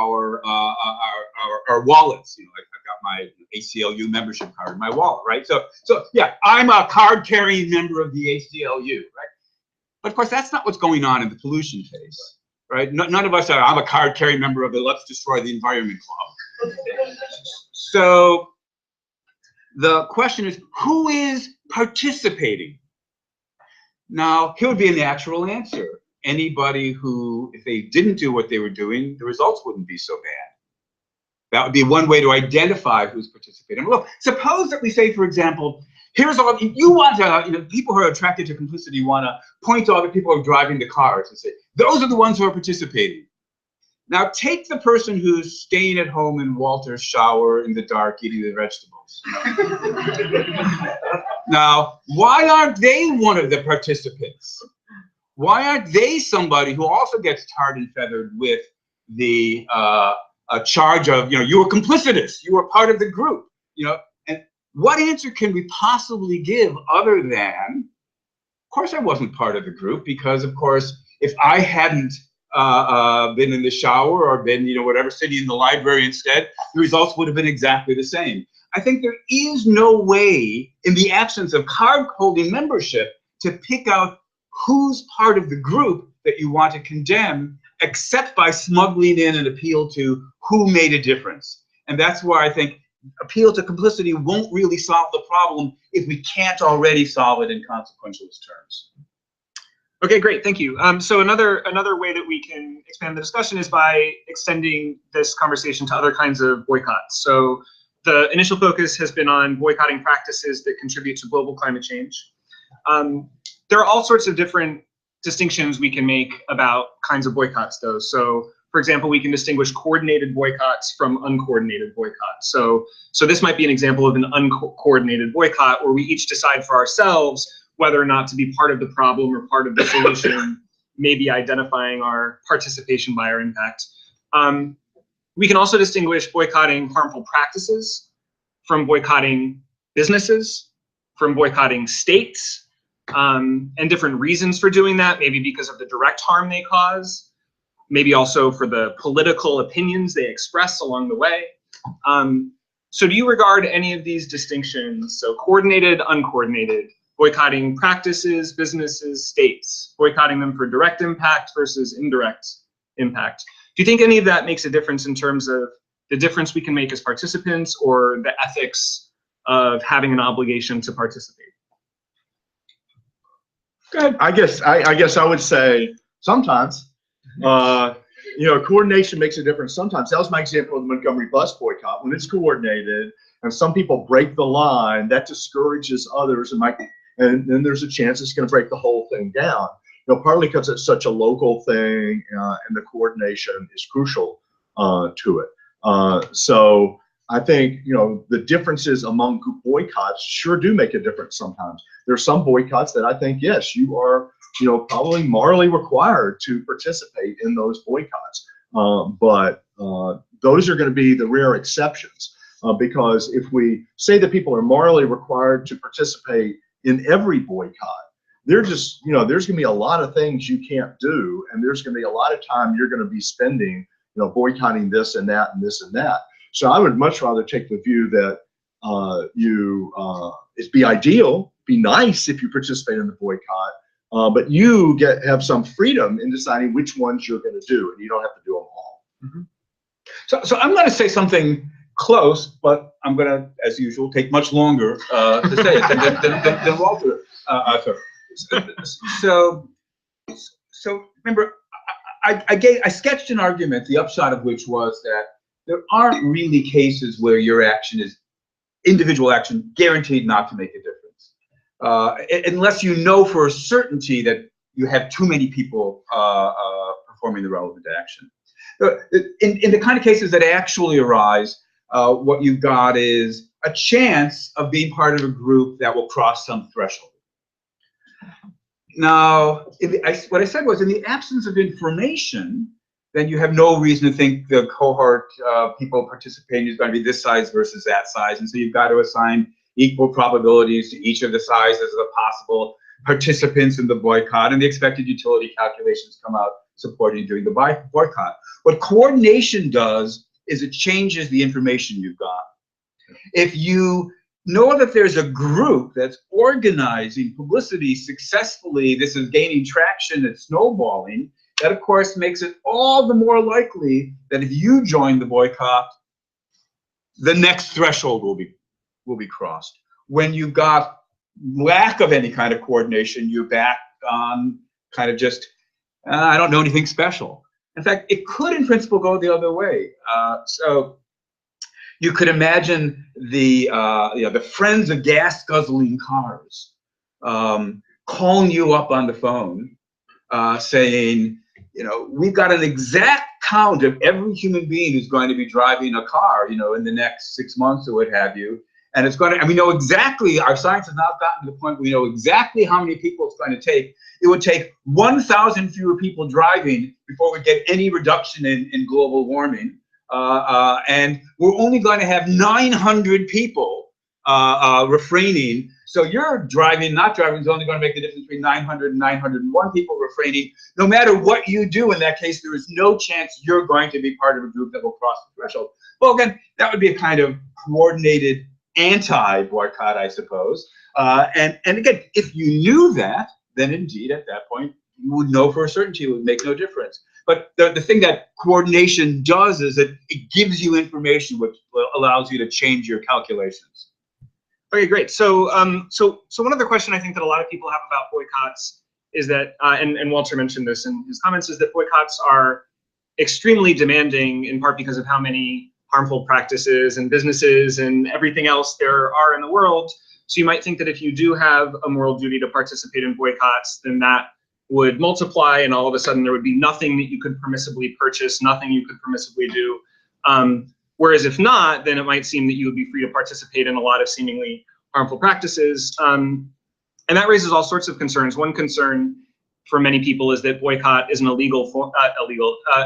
wallets. Like I've got my ACLU membership card in my wallet, right? So yeah, I'm a card-carrying member of the ACLU, right? But of course, that's not what's going on in the pollution case, right? None of us are. I'm a card-carrying member of the Let's Destroy the Environment Club. So the question is, who is participating? Now, here would be a natural answer. Anybody who, if they didn't do what they were doing, the results wouldn't be so bad. That would be one way to identify who's participating. Look, suppose that we say, for example, here's all, you want to, people who are attracted to complicity want to point to all the people who are driving the cars and say, those are the ones who are participating. Now take the person who's staying at home in Walter's shower in the dark eating the vegetables. Now, why aren't they one of the participants? Why aren't they somebody who also gets tarred and feathered with the charge of, you were complicitous, you were part of the group, and what answer can we possibly give other than, of course I wasn't part of the group, because of course, if I hadn't been in the shower or been, whatever, sitting in the library instead, the results would have been exactly the same. I think there is no way in the absence of card-holding membership to pick out who's part of the group that you want to condemn, except by smuggling in an appeal to who made a difference. And that's where I think appeal to complicity won't really solve the problem if we can't already solve it in consequentialist terms. Okay, great, thank you. So another way that we can expand the discussion is by extending this conversation to other kinds of boycotts. So the initial focus has been on boycotting practices that contribute to global climate change. There are all sorts of different distinctions we can make about kinds of boycotts, though. So, for example, we can distinguish coordinated boycotts from uncoordinated boycotts. So this might be an example of an uncoordinated boycott where we each decide for ourselves whether or not to be part of the problem or part of the solution, maybe identifying our participation by our impact. We can also distinguish boycotting harmful practices from boycotting businesses, from boycotting states, and different reasons for doing that, maybe because of the direct harm they cause, maybe also for the political opinions they express along the way. So do you regard any of these distinctions, so coordinated, uncoordinated, boycotting practices, businesses, states, boycotting them for direct impact versus indirect impact? Do you think any of that makes a difference in terms of the difference we can make as participants or the ethics of having an obligation to participate? Good. I guess I would say sometimes, coordination makes a difference. Sometimes that was my example of the Montgomery bus boycott. When it's coordinated and some people break the line, that discourages others, and then there's a chance it's going to break the whole thing down. Partly because it's such a local thing, and the coordination is crucial. to it. So I think, you know, the differences among boycotts sure do make a difference sometimes. There's some boycotts that I think, yes, you are, you know, probably morally required to participate in those boycotts. But those are going to be the rare exceptions, because if we say that people are morally required to participate in every boycott, they're just, you know, there's going to be a lot of things you can't do, and there's going to be a lot of time you're going to be spending, you know, boycotting this and that and this and that. So I would much rather take the view that it'd be ideal, be nice if you participate in the boycott, but you have some freedom in deciding which ones you're going to do, and you don't have to do them all. Mm-hmm. So I'm going to say something close, but I'm going to, as usual, take much longer to say it than Walter. So remember, I sketched an argument, the upshot of which was that there aren't really cases where your action is, individual action, guaranteed not to make a difference, unless you know for a certainty that you have too many people performing the relevant action. In the kind of cases that actually arise, what you've got is a chance of being part of a group that will cross some threshold. Now, what I said was, in the absence of information, then you have no reason to think the cohort people participating is going to be this size versus that size, and so you've got to assign equal probabilities to each of the sizes of the possible participants in the boycott, and the expected utility calculations come out supporting you doing the boycott. What coordination does is it changes the information you've got. If you know that there's a group that's organizing publicity successfully, this is gaining traction, it's snowballing, that of course makes it all the more likely that if you join the boycott, the next threshold will be crossed. When you've got lack of any kind of coordination, you're back on kind of just, I don't know anything special. In fact, it could in principle go the other way. So you could imagine the friends of gas guzzling cars calling you up on the phone saying, you know, we've got an exact count of every human being who's going to be driving a car, you know, in the next 6 months or what have you. And it's going to, and we know exactly, our science has now gotten to the point where we know exactly how many people it's going to take. It would take 1,000 fewer people driving before we get any reduction in global warming. And we're only going to have 900 people refraining. So you're driving, not driving is only going to make the difference between 900 and 901 people refraining. No matter what you do in that case, there is no chance you're going to be part of a group that will cross the threshold. Well, again, that would be a kind of coordinated anti-boycott, I suppose. And again, if you knew that, then indeed at that point, you would know for a certainty it would make no difference. But the thing that coordination does is that it gives you information which allows you to change your calculations. Okay, great. So, so one other question I think that a lot of people have about boycotts is that, and Walter mentioned this in his comments, is that boycotts are extremely demanding in part because of how many harmful practices and businesses and everything else there are in the world. So you might think that if you do have a moral duty to participate in boycotts, then that would multiply, and all of a sudden there would be nothing that you could permissibly purchase, nothing you could permissibly do. Whereas if not, then it might seem that you would be free to participate in a lot of seemingly harmful practices. And that raises all sorts of concerns. One concern for many people is that boycott is an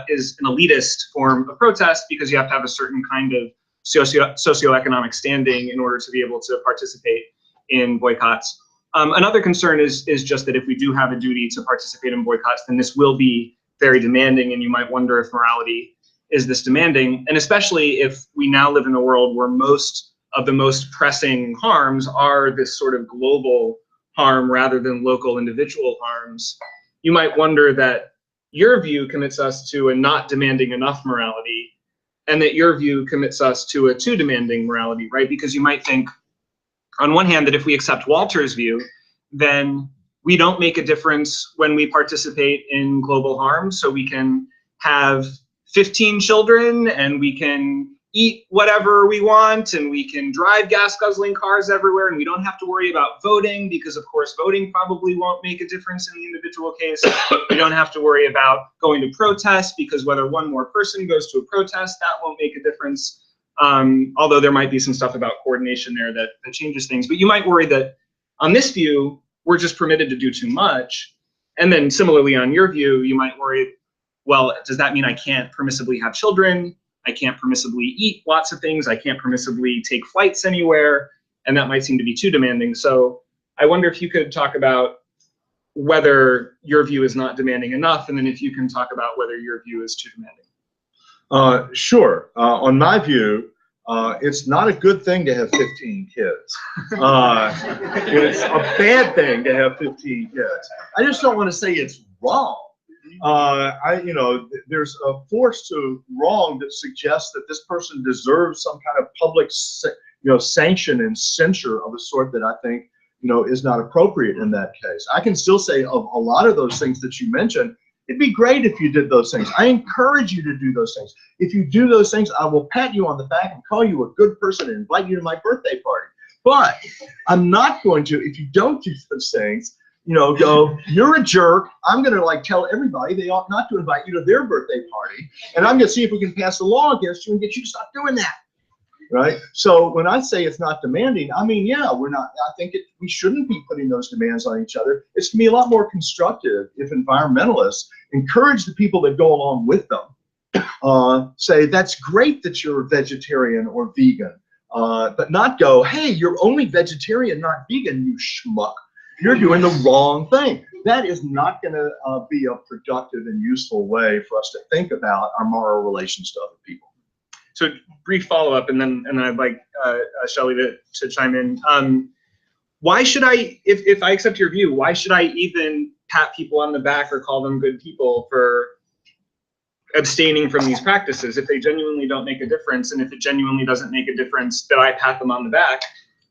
is an elitist form of protest, because you have to have a certain kind of socioeconomic standing in order to be able to participate in boycotts. Another concern is just that if we do have a duty to participate in boycotts, then this will be very demanding, and you might wonder if morality is this demanding, and especially if we now live in a world where most of the most pressing harms are this sort of global harm rather than local individual harms. You might wonder that your view commits us to a not demanding enough morality, and that your view commits us to a too demanding morality, right? Because you might think, on one hand, that if we accept Walter's view, then we don't make a difference when we participate in global harm, so we can have 15 children and we can eat whatever we want, and we can drive gas guzzling cars everywhere, and we don't have to worry about voting, because of course voting probably won't make a difference in the individual case. We don't have to worry about going to protest, because whether one more person goes to a protest, that won't make a difference. Although there might be some stuff about coordination there that changes things. But you might worry that on this view, we're just permitted to do too much. And then similarly on your view, you might worry, well, does that mean I can't permissibly have children? I can't permissibly eat lots of things. I can't permissibly take flights anywhere. And that might seem to be too demanding. So I wonder if you could talk about whether your view is not demanding enough, and then if you can talk about whether your view is too demanding. Sure. On my view, it's not a good thing to have 15 kids. It's a bad thing to have 15 kids. I just don't want to say it's wrong. There's a force to wrong that suggests that this person deserves some kind of public, sanction and censure of a sort that I think, is not appropriate in that case. I can still say of a lot of those things that you mentioned, it'd be great if you did those things. I encourage you to do those things. If you do those things, I will pat you on the back and call you a good person and invite you to my birthday party. But I'm not going to, if you don't do those things, go, you're a jerk. I'm going to tell everybody they ought not to invite you to their birthday party. And I'm going to see if we can pass a law against you and get you to stop doing that. Right? So when I say it's not demanding, I mean, yeah, we're not, I think we shouldn't be putting those demands on each other. It's going to be a lot more constructive if environmentalists encourage the people that go along with them. Say, that's great that you're vegetarian or vegan, but not go, hey, you're only vegetarian, not vegan, you schmuck. You're doing the wrong thing. That is not going to be a productive and useful way for us to think about our moral relations to other people. So brief follow-up, and then I'd like Shelley to chime in. Why should I, if I accept your view, why should I even pat people on the back or call them good people for abstaining from these practices if they genuinely don't make a difference? And if it genuinely doesn't make a difference that I pat them on the back,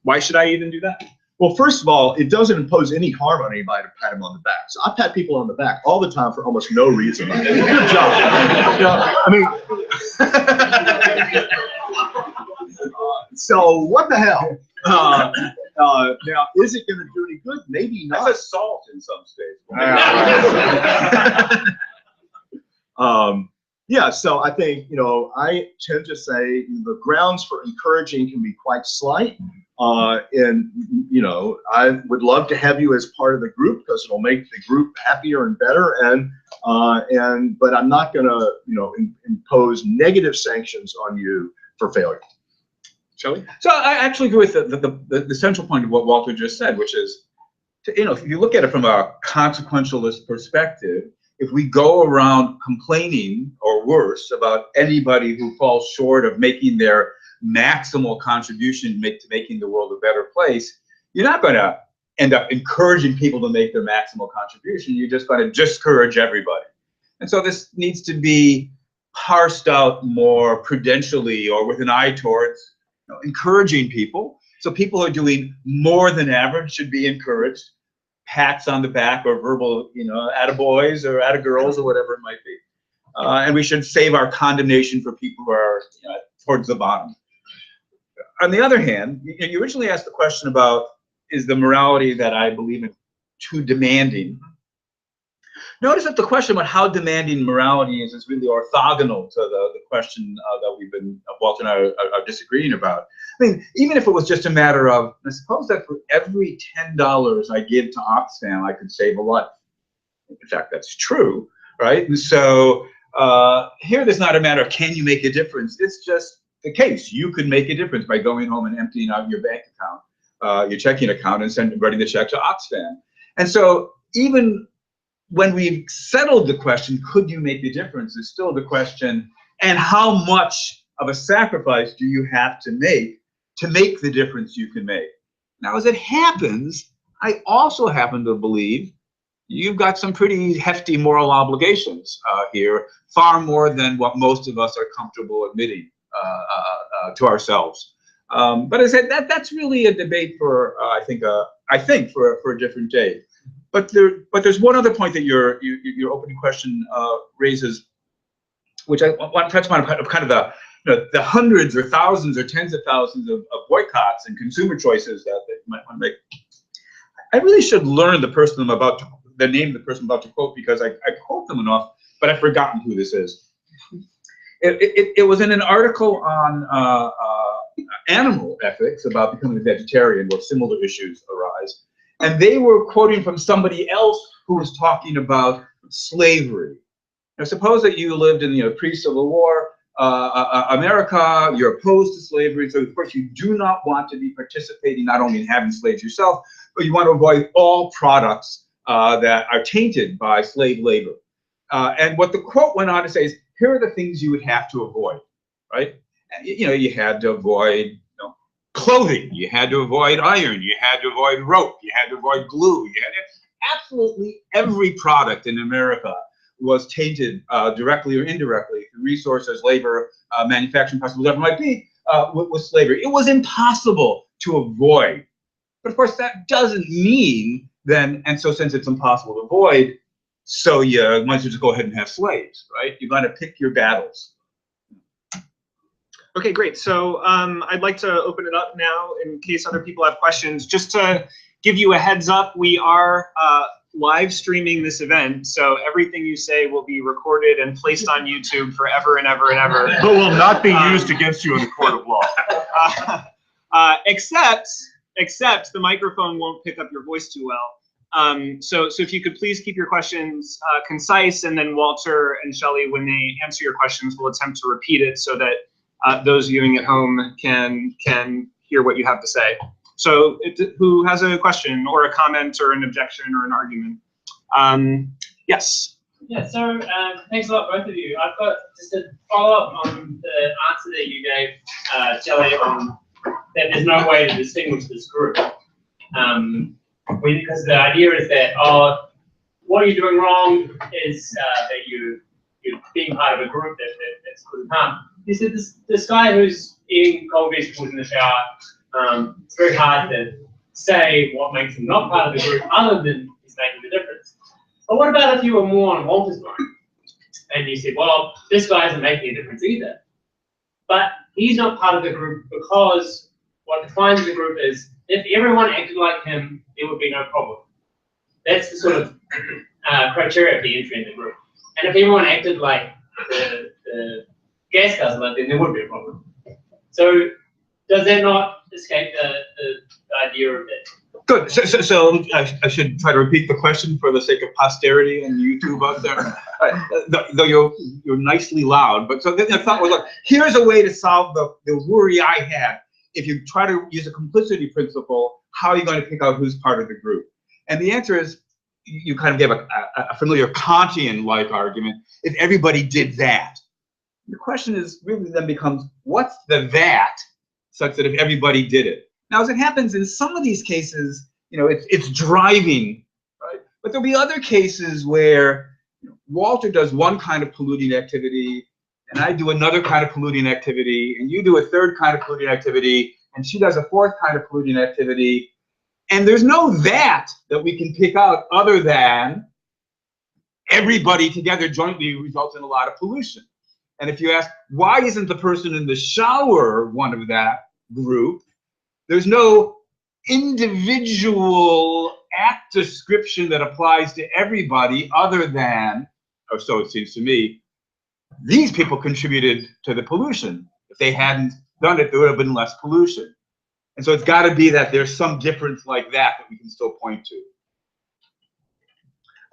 why should I even do that? Well, first of all, it doesn't impose any harm on anybody to pat them on the back. So I pat people on the back all the time for almost no reason. Good job. So what the hell? Now, is it going to do any good? Maybe not. That's assault in some states. Yeah, so I think, I tend to say the grounds for encouraging can be quite slight. And, I would love to have you as part of the group because it'll make the group happier and better. But I'm not going to, impose negative sanctions on you for failure. Shelley? So I actually agree with the central point of what Walter just said, which is, if you look at it from a consequentialist perspective, if we go around complaining or worse about anybody who falls short of making their maximal contribution to making the world a better place, you're not going to end up encouraging people to make their maximal contribution. You're just going to discourage everybody. And so this needs to be parsed out more prudentially or with an eye towards encouraging people. So people who are doing more than average should be encouraged. Pats on the back or verbal, attaboys or attagirls or whatever it might be. And we should save our condemnation for people who are towards the bottom. On the other hand, you originally asked the question about, is the morality that I believe in too demanding? Notice that the question about how demanding morality is really orthogonal to the question that Walter and I are disagreeing about. I mean, even if it was just a matter of, I suppose that for every $10 I give to Oxfam, I could save a life. In fact, that's true, right? And so here, there's not a matter of can you make a difference. It's just the case. You could make a difference by going home and emptying out your bank account, your checking account, and writing the check to Oxfam. And so even when we've settled the question, could you make a difference, is still the question, and how much of a sacrifice do you have to make the difference you can make? Now, as it happens, I also happen to believe you've got some pretty hefty moral obligations here, far more than what most of us are comfortable admitting to ourselves. But as I said, that's really a debate for, I think for a different day. But there's one other point that your opening question raises, which I want to touch on kind of the, the hundreds or thousands or tens of thousands of boycotts and consumer choices that you might want to make. I really should learn the person I'm about to, the name of the person I'm about to quote, because I quote them enough, but I've forgotten who this is. It was in an article on animal ethics about becoming a vegetarian, where similar issues arise. And they were quoting from somebody else who was talking about slavery. Now, suppose that you lived in pre-Civil War America, you're opposed to slavery, so of course you do not want to be participating not only in having slaves yourself, but you want to avoid all products that are tainted by slave labor. And what the quote went on to say is, here are the things you would have to avoid, right? You had to avoid clothing, you had to avoid iron, you had to avoid rope, you had to avoid glue, you had to, absolutely every product in America was tainted directly or indirectly through resources, labor, manufacturing process, whatever it might be, with slavery. It was impossible to avoid. But of course, that doesn't mean then, and so since it's impossible to avoid, so you might as well just go ahead and have slaves, right? You're going to pick your battles. Okay, great. So I'd like to open it up now in case other people have questions. Just to give you a heads up, we are live streaming this event, so everything you say will be recorded and placed on YouTube forever and ever and ever. But will not be used against you in the court of law. Except the microphone won't pick up your voice too well. So if you could please keep your questions concise, and then Walter and Shelley, when they answer your questions, will attempt to repeat it so that those viewing at home can hear what you have to say. So who has a question or a comment or an objection or an argument? Yes. Yeah, so thanks a lot, both of you. I've got just a follow-up on the answer that you gave, Shelley, on that there's no way to distinguish this group. Because the idea is that, what you're doing wrong is that you're being part of a group that's causing harm. You said this guy who's eating cold vegetables in the shower, it's very hard to say what makes him not part of the group other than he's making the difference. But what about if you were more on Walter's line and you said, well, this guy isn't making a difference either, but he's not part of the group because what defines the group is if everyone acted like him, there would be no problem. That's the sort of criteria for entry in the group. And if everyone acted like the gas guzzler, then there would be a problem. So does that not escape the idea of it? Good. So I should try to repeat the question for the sake of posterity and YouTube out there. Though you're nicely loud, but so the thought was, look, here's a way to solve the worry I had. If you try to use a complicity principle, how are you going to pick out who's part of the group? And the answer is, you kind of gave a familiar Kantian-like argument. If everybody did that, the question is really then becomes, what's the that, such that if everybody did it? Now, as it happens in some of these cases, it's driving, right? But there'll be other cases where Walter does one kind of polluting activity, and I do another kind of polluting activity, and you do a third kind of polluting activity, and she does a fourth kind of polluting activity. And there's no that we can pick out other than everybody together jointly results in a lot of pollution. And if you ask, why isn't the person in the shower one of that group? There's no individual act description that applies to everybody other than, or so it seems to me, these people contributed to the pollution. If they hadn't done it, there would have been less pollution. And so it's got to be that there's some difference like that we can still point to.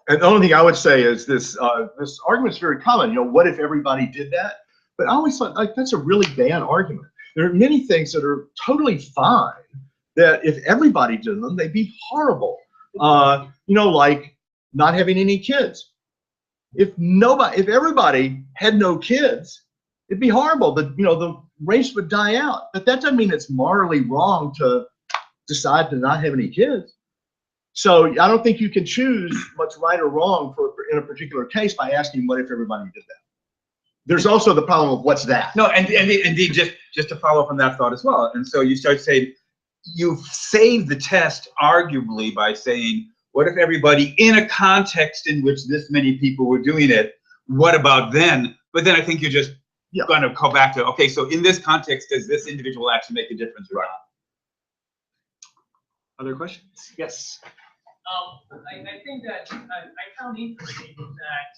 And the only thing I would say is this argument is very common. What if everybody did that? But I always thought, like, that's a really bad argument. There are many things that are totally fine that if everybody did them, they'd be horrible. Like not having any kids. If everybody had no kids, it'd be horrible. The race would die out. But that doesn't mean it's morally wrong to decide to not have any kids. So I don't think you can choose what's right or wrong in a particular case by asking, what if everybody did that? There's also the problem of what's that? No, and indeed, just to follow up on that thought as well. And so you start saying, you've saved the test arguably by saying, what if everybody in a context in which this many people were doing it, what about then? But then I think you're just Yeah. going to go back to, okay, so in this context, does this individual action make a difference or not? Other questions? Yes. I think that I found interesting that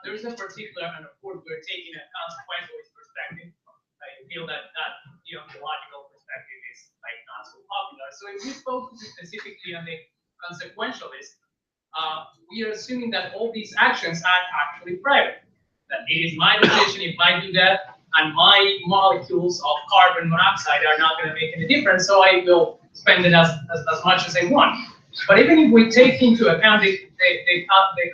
there's a particular, and of course we're taking a consequentialist perspective. I feel that the ontological perspective is like not so popular. So if we focus specifically on the consequentialist, we are assuming that all these actions are actually private. That it is my decision if I do that, and my molecules of carbon monoxide are not going to make any difference, so I will spend it as much as I want. But even if we take into account the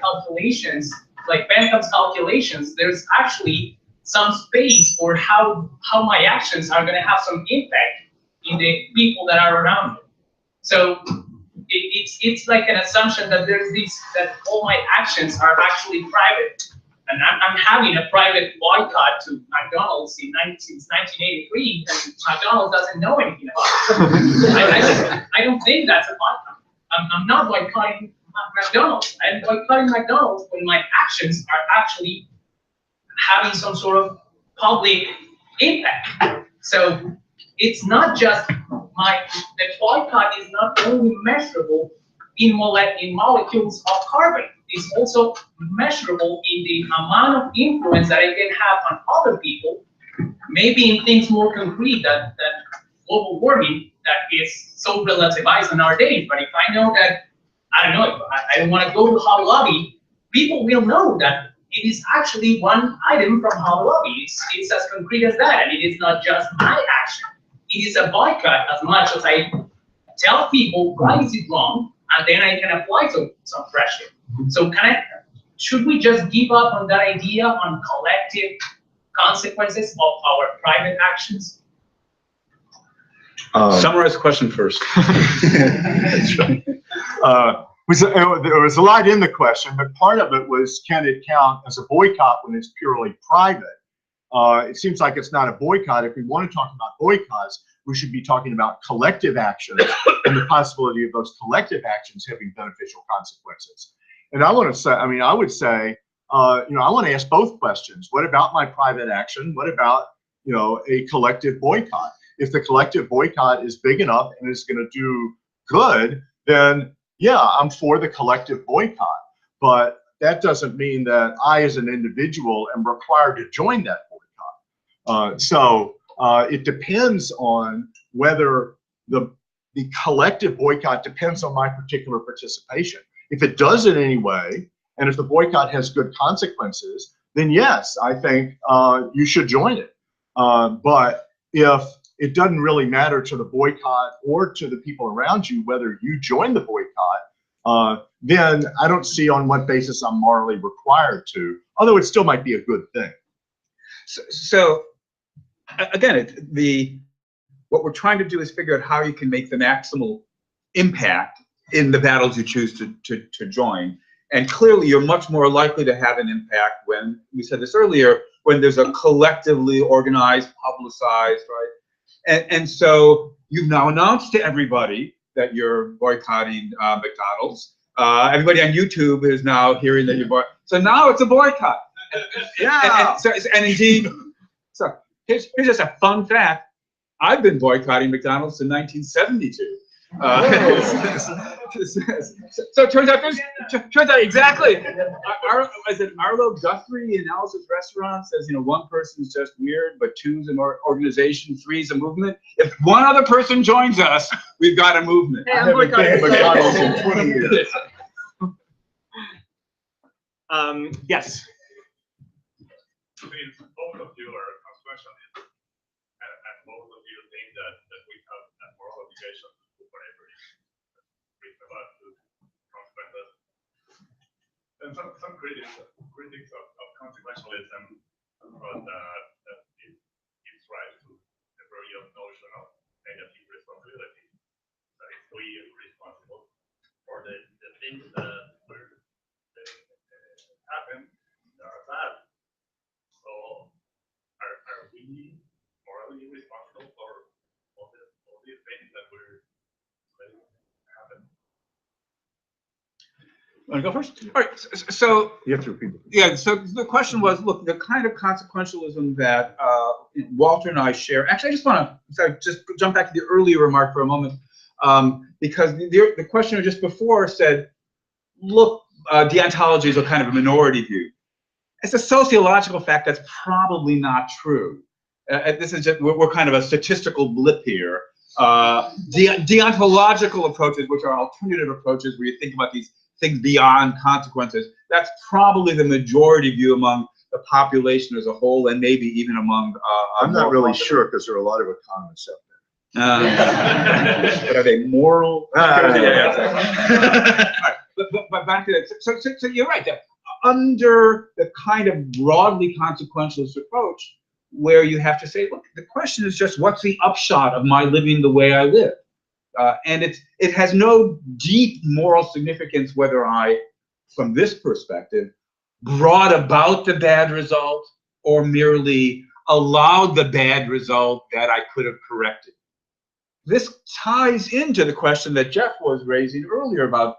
calculations, like Bentham's calculations, there's actually some space for how my actions are going to have some impact in the people that are around me. So it's like an assumption that that all my actions are actually private. And I'm having a private boycott to McDonald's since 1983, and McDonald's doesn't know anything about it. I don't think that's a boycott. I'm not boycotting McDonald's. I'm boycotting McDonald's when my actions are actually having some sort of public impact. So it's not just the boycott is not only measurable in molecules of carbon. It's also measurable in the amount of influence that it can have on other people, maybe in things more concrete than global warming that is so relativized in our days. But if I know that, I don't know, if I don't want to go to Hobby Lobby, people will know that it is actually one item from Hobby Lobby. It's as concrete as that, and it is not just my action. It is a boycott as much as I tell people why is it wrong, and then I can apply some pressure. So should we just give up on that idea on collective consequences of our private actions? Summarize the question first. That's right. There was a lot in the question, but part of it was, can it count as a boycott when it's purely private? It seems like it's not a boycott. If we want to talk about boycotts, we should be talking about collective actions and the possibility of those collective actions having beneficial consequences. And I want to say, I would say, I want to ask both questions. What about my private action? What about, a collective boycott? If the collective boycott is big enough and is going to do good, then yeah, I'm for the collective boycott. But that doesn't mean that I, as an individual, am required to join that boycott. So it depends on whether the collective boycott depends on my particular participation. If it does in any way, and if the boycott has good consequences, then yes, I think you should join it. But if it doesn't really matter to the boycott or to the people around you whether you join the boycott, then I don't see on what basis I'm morally required to, although it still might be a good thing. So again, what we're trying to do is figure out how you can make the maximal impact in the battles you choose to join. And clearly, you're much more likely to have an impact when, we said this earlier, when there's a collectively organized, publicized, right? And so you've now announced to everybody that you're boycotting McDonald's. Everybody on YouTube is now hearing that you're boycotting. So now it's a boycott. Yeah. And indeed, so here's just a fun fact. I've been boycotting McDonald's since 1972. So it turns out exactly. Arlo Guthrie in Alice's Restaurant says, one person's just weird, but two's an organization, three's a movement. If one other person joins us, we've got a movement. I haven't been to McDonald's in 20 years. Yes. Both of you are consequentialists, and both of you think that we have a moral obligation to do whatever is reasonable to consequences. And some critics of consequentialism thought that it gives rise to the very old notion of negative responsibility. That if we are responsible for the things that happen, that are bad. So are we morally responsible for all the things that we're letting happen? Want to go first? All right. So You have to repeat it. yeah. So the question was, look, the kind of consequentialism that Walter and I share. Actually, I just want to just jump back to the earlier remark for a moment, because the questioner just before said, look, deontology is a kind of a minority view. It's a sociological fact that's probably not true. This is just, we're kind of a statistical blip here. Deontological approaches, which are alternative approaches where you think about these things beyond consequences, that's probably the majority view among the population as a whole, and maybe even among I'm not really sure because there are a lot of economists out there. but are they moral? Yeah. But back to that. So you're right. That under the kind of broadly consequentialist approach, where you have to say, look, the question is just what's the upshot of my living the way I live, and it has no deep moral significance whether I, from this perspective, brought about the bad result or merely allowed the bad result that I could have corrected. This ties into the question that Jeff was raising earlier about,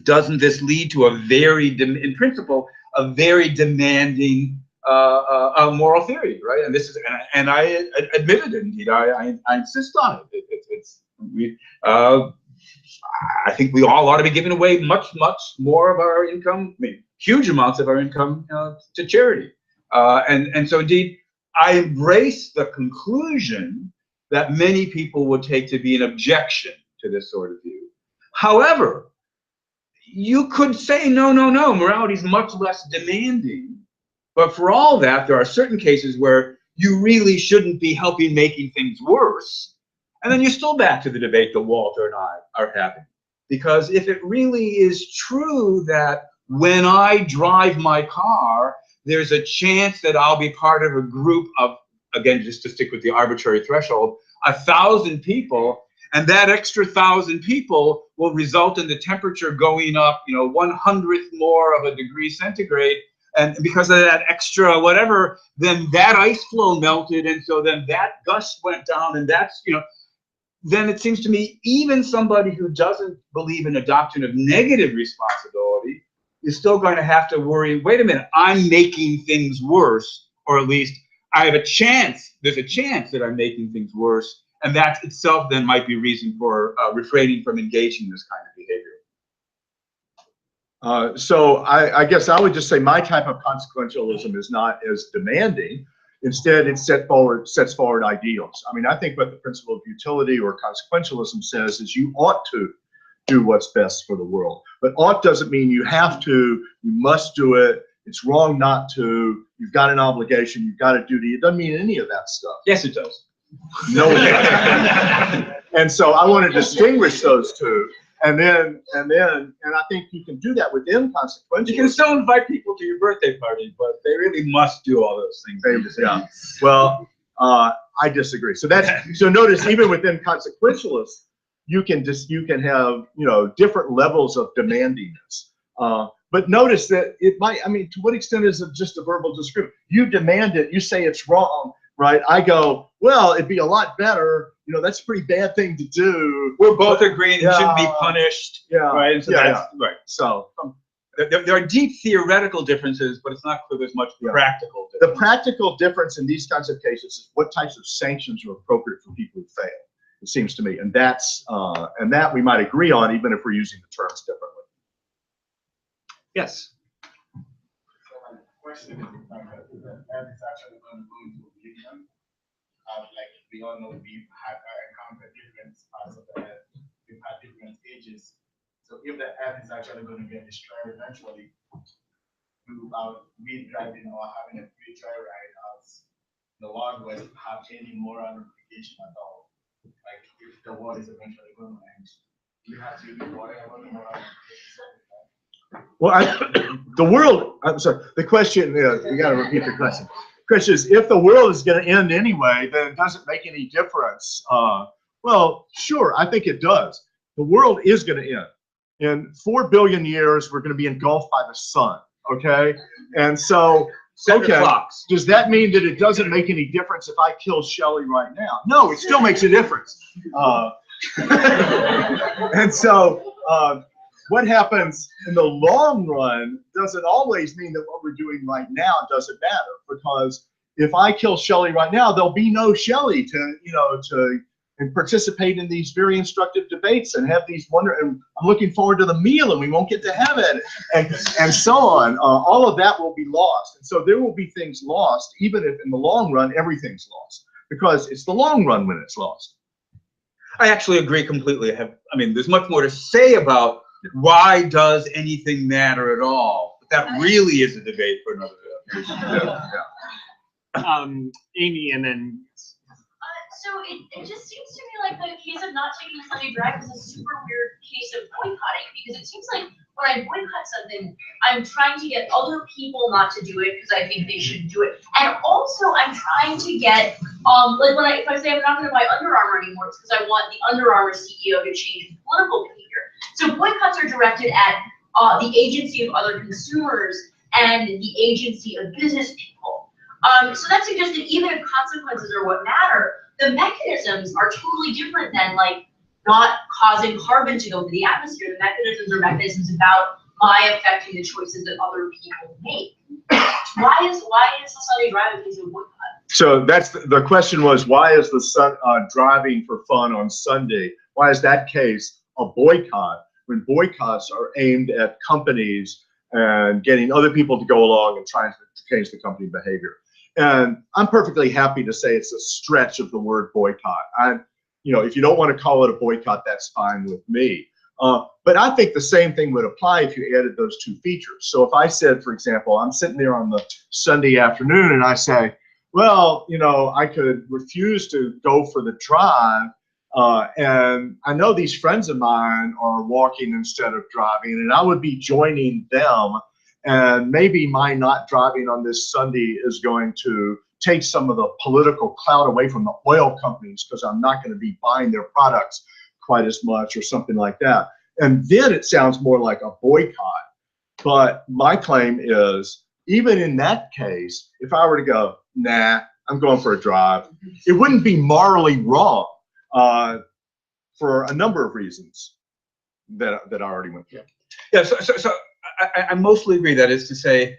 doesn't this lead to a very, in principle, a very demanding moral theory, right? And this is, and I admitted it. Indeed, I insist on it. I think we all ought to be giving away much more of our income, I mean, huge amounts of our income to charity. And so indeed, I embrace the conclusion that many people would take to be an objection to this sort of view. However, you could say, no, morality is much less demanding. But for all that, there are certain cases where you really shouldn't be helping making things worse. And then you're still back to the debate that Walter and I are having. Because if it really is true that when I drive my car, there's a chance that I'll be part of a group of, again, just to stick with the arbitrary threshold, 1,000 people, and that extra 1,000 people will result in the temperature going up, 1/100th more of a degree centigrade. And because of that extra whatever, then that ice flow melted, and so then that gust went down, and that's, then it seems to me even somebody who doesn't believe in a doctrine of negative responsibility is still going to have to worry, wait a minute, I'm making things worse, or at least I have a chance, there's a chance that I'm making things worse, and that itself then might be reason for refraining from engaging in this kind of behavior. So I guess I would just say my type of consequentialism is not as demanding. Instead, it sets forward ideals. I mean, I think what the principle of utility or consequentialism says is you ought to do what's best for the world. But ought doesn't mean you have to, you must do it, it's wrong not to, you've got an obligation, you've got a duty. It doesn't mean any of that stuff. Yes, it does. No, it doesn't. And so I want to distinguish those two. And I think you can do that within consequentialism. You can still invite people to your birthday party, but they really must do all those things. Yeah. Well, I disagree. So so notice even within consequentialists, you can have different levels of demandingness. But notice that it might. I mean, to what extent is it just a verbal description? You demand it. You say it's wrong, right? I go, well, it'd be a lot better. That's a pretty bad thing to do. We're both agreeing it shouldn't be punished. Yeah. Right. So that's right. So there are deep theoretical differences, but it's not clear there's much practical difference. The practical difference in these kinds of cases is what types of sanctions are appropriate for people who fail. It seems to me, and that's that we might agree on, even if we're using the terms differently. Yes. So my question is the fact that it's actually going to go into oblivion. Like we all know, we've encountered different parts of the earth. We've had different ages. So if the earth is actually going to get destroyed eventually, we driving or having a free joyride as the world will have any moral implication at all. Like if the world is eventually going to end, you have to do whatever the moral implications of it. Well, the world. I'm sorry. The question. You got to repeat the question. The question is, if the world is going to end anyway, then it doesn't make any difference. Well, sure, I think it does. The world is going to end. In 4 billion years, we're going to be engulfed by the sun. Okay, and so. Okay. Does that mean that it doesn't make any difference if I kill Shelley right now? No, it still makes a difference. And so, what happens in the long run doesn't always mean that what we're doing right now doesn't matter, because if I kill Shelley right now, there'll be no Shelley to, and participate in these very instructive debates and have these and I'm looking forward to the meal and we won't get to have it, and so on. All of that will be lost. And so there will be things lost, even if in the long run, everything's lost, because it's the long run when it's lost. I actually agree completely. I mean, there's much more to say about why does anything matter at all, but that really is a debate for another day. Amy, and then. So it just seems to me like the case of not taking the Sunday drive is a super weird case of boycotting, because it seems like when I boycott something, I'm trying to get other people not to do it because I think they should do it. And also I'm trying to get, like if I say I'm not going to buy Under Armour anymore, it's because I want the Under Armour CEO to change his political behavior. So boycotts are directed at the agency of other consumers and the agency of business people. So that suggests that even if consequences are what matter, the mechanisms are totally different than like not causing carbon to go into the atmosphere. The mechanisms are mechanisms about my affecting the choices that other people make. Why is the Sunday drive a case of boycott? So that's the question was, why is the driving for fun on Sunday? Why is that case a boycott when boycotts are aimed at companies and getting other people to go along and trying to change the company behavior? And I'm perfectly happy to say it's a stretch of the word boycott. If you don't want to call it a boycott, that's fine with me. But I think the same thing would apply if you added those two features. So if I said, for example, I'm sitting there on the Sunday afternoon and I say, well, I could refuse to go for the drive. And I know these friends of mine are walking instead of driving, and I would be joining them. And maybe my not driving on this Sunday is going to take some of the political clout away from the oil companies because I'm not going to be buying their products quite as much or something like that. And then it sounds more like a boycott. But my claim is, even in that case, if I were to go, nah, I'm going for a drive, it wouldn't be morally wrong for a number of reasons that I already went through. Yeah, so I mostly agree. That is to say,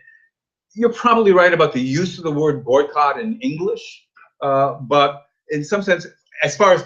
you're probably right about the use of the word boycott in English, but in some sense, as far as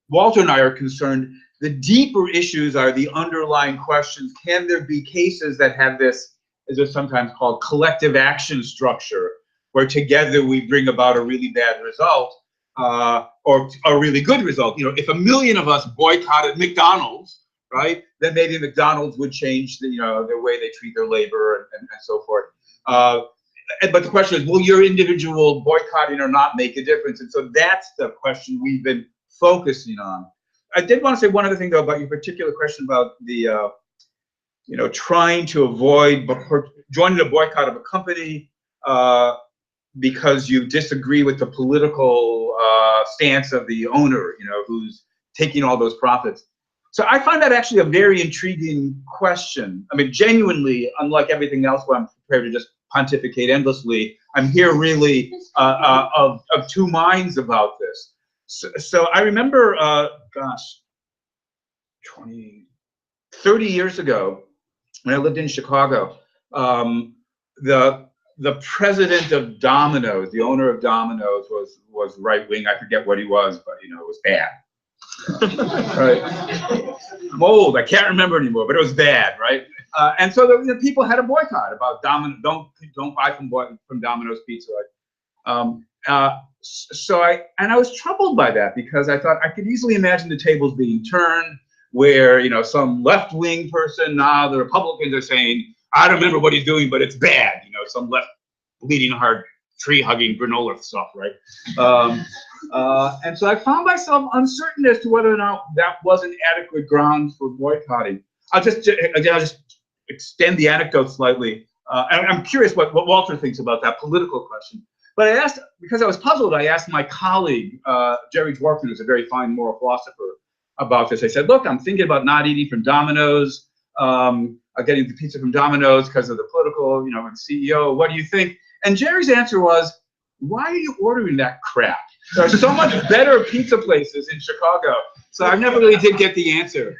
Walter and I are concerned, the deeper issues are the underlying questions. Can there be cases that have this, as it's sometimes called, collective action structure, where together we bring about a really bad result, or a really good result? If 1 million of us boycotted McDonald's, right, then maybe McDonald's would change their way they treat their labor and so forth. But the question is, will your individual boycotting or not make a difference? And so that's the question we've been focusing on. I did want to say one other thing, though, about your particular question about the, trying to avoid joining a boycott of a company because you disagree with the political stance of the owner, who's taking all those profits. So I find that actually a very intriguing question. I mean, genuinely, unlike everything else where I'm prepared to just pontificate endlessly, I'm here really of two minds about this. So I remember, 30 years ago, when I lived in Chicago, the president of Domino's, the owner of Domino's, was right wing. I forget what he was, but it was bad. Right. I'm old. I can't remember anymore, but it was bad, right? And so the people had a boycott about Domino. Don't buy from Domino's Pizza. So I was troubled by that, because I thought I could easily imagine the tables being turned, where some left-wing person, now the Republicans are saying, I don't remember what he's doing, but it's bad. Some left bleeding heart, tree-hugging granola stuff, right? And so I found myself uncertain as to whether or not that was an adequate ground for boycotting. I'll just extend the anecdote slightly. I'm curious what Walter thinks about that political question. But I asked, because I was puzzled, I asked my colleague, Jerry Dworkin, who's a very fine moral philosopher, about this. I said, look, I'm thinking about not eating from Domino's, getting the pizza from Domino's because of the political, and CEO. What do you think? And Jerry's answer was, why are you ordering that crap? There are so much better pizza places in Chicago. So I never really did get the answer.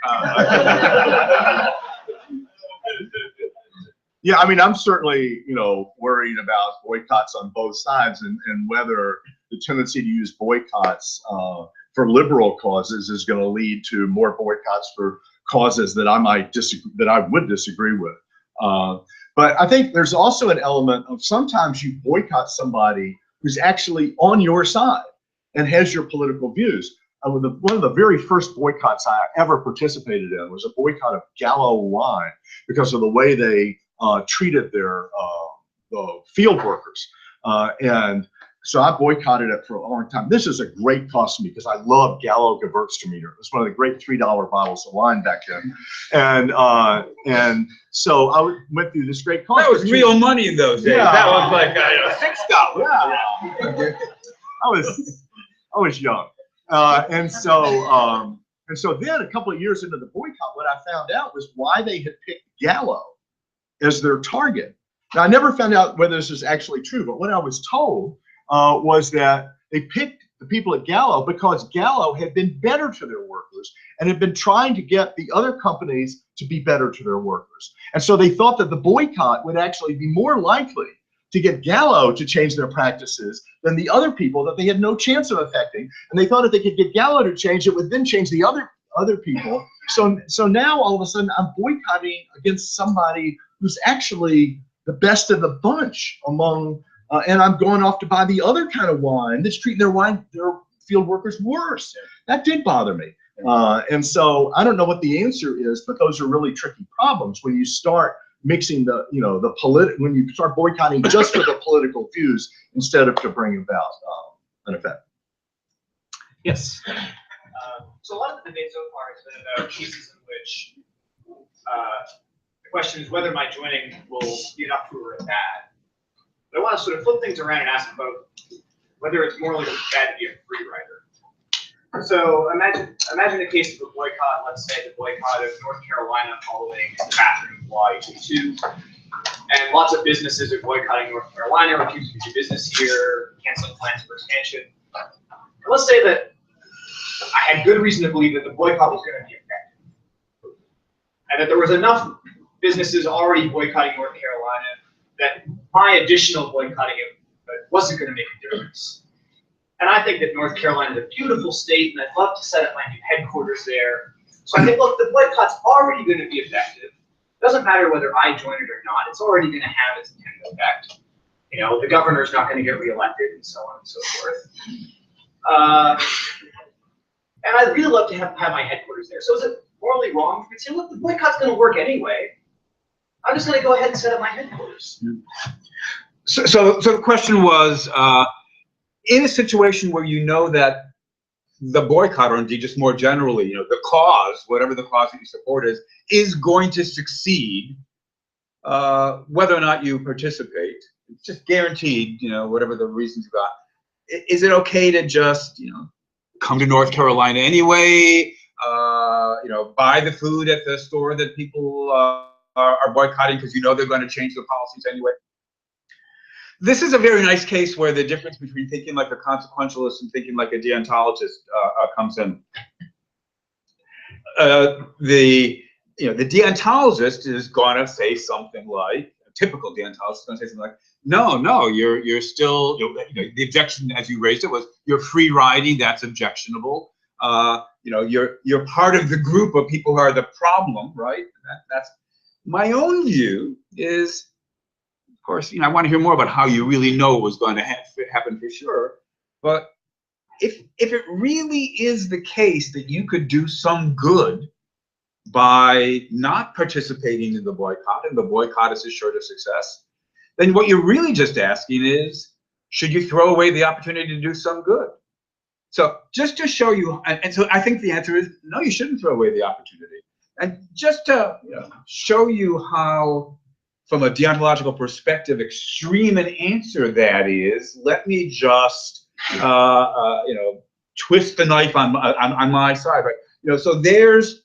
Yeah, I mean, I'm certainly, worried about boycotts on both sides and whether the tendency to use boycotts for liberal causes is going to lead to more boycotts for causes that I would disagree with. But I think there's also an element of sometimes you boycott somebody who's actually on your side and has your political views. One of the very first boycotts I ever participated in was a boycott of Gala wine because of the way they treated their the field workers. And so I boycotted it for a long time. This is a great cost to me because I love Gallo Gewürztraminer. It was one of the great $3 bottles of wine back then. And so I went through this great cost. That was real money in those days. Yeah. That was like $6. Yeah. I was young. And so then a couple of years into the boycott, what I found out was why they had picked Gallo as their target. Now, I never found out whether this is actually true, but what I was told was that they picked the people at Gallo because Gallo had been better to their workers and had been trying to get the other companies to be better to their workers. And so they thought that the boycott would actually be more likely to get Gallo to change their practices than the other people that they had no chance of affecting. And they thought if they could get Gallo to change, it would then change the other people. So now all of a sudden I'm boycotting against somebody who's actually the best of the bunch among, and I'm going off to buy the other kind of wine that's treating their field workers worse. That did bother me. And so I don't know what the answer is, but those are really tricky problems when you start mixing when you start boycotting just for the political views instead of to bring about an effect. Yes. So a lot of the debate so far has been about cases in which the question is whether my joining will be enough to or bad. But I want to sort of flip things around and ask about whether it's morally bad to be a free rider. So imagine the case of a boycott, let's say the boycott of North Carolina following Bathroom Law 82. And lots of businesses are boycotting North Carolina, refusing to do business here, canceling plans for expansion. And let's say that I had good reason to believe that the boycott was going to be effective. And that there was enough businesses already boycotting North Carolina that my additional boycotting it wasn't going to make a difference. And I think that North Carolina is a beautiful state, and I'd love to set up my new headquarters there. So I think, look, the boycott's already going to be effective. It doesn't matter whether I join it or not. It's already going to have its intended effect. The governor's not going to get reelected, and so on and so forth. And I'd really love to have my headquarters there. So is it morally wrong to say, look, the boycott's going to work anyway. I'm just going to go ahead and set up my headquarters. So the question was, in a situation where you know that the boycott, or indeed just more generally, the cause, whatever the cause that you support is going to succeed, whether or not you participate, it's just guaranteed, whatever the reasons you got. Is it okay to just, come to North Carolina anyway, buy the food at the store that people are boycotting because they're going to change the policies anyway? This is a very nice case where the difference between thinking like a consequentialist and thinking like a deontologist comes in. The deontologist is going to say something like, a typical deontologist is going to say something like, no, you're still, the objection as you raised it was you're free riding, that's objectionable. You're part of the group of people who are the problem, right? That's my own view is, of course, I want to hear more about how you really know was going to happen for sure. But if it really is the case that you could do some good by not participating in the boycott, and the boycott is assured of success, then what you're really just asking is, should you throw away the opportunity to do some good? So just to show you, and so I think the answer is, no, you shouldn't throw away the opportunity. And just to show you how, from a deontological perspective, extreme an answer that is, let me just twist the knife on my side, right? So there's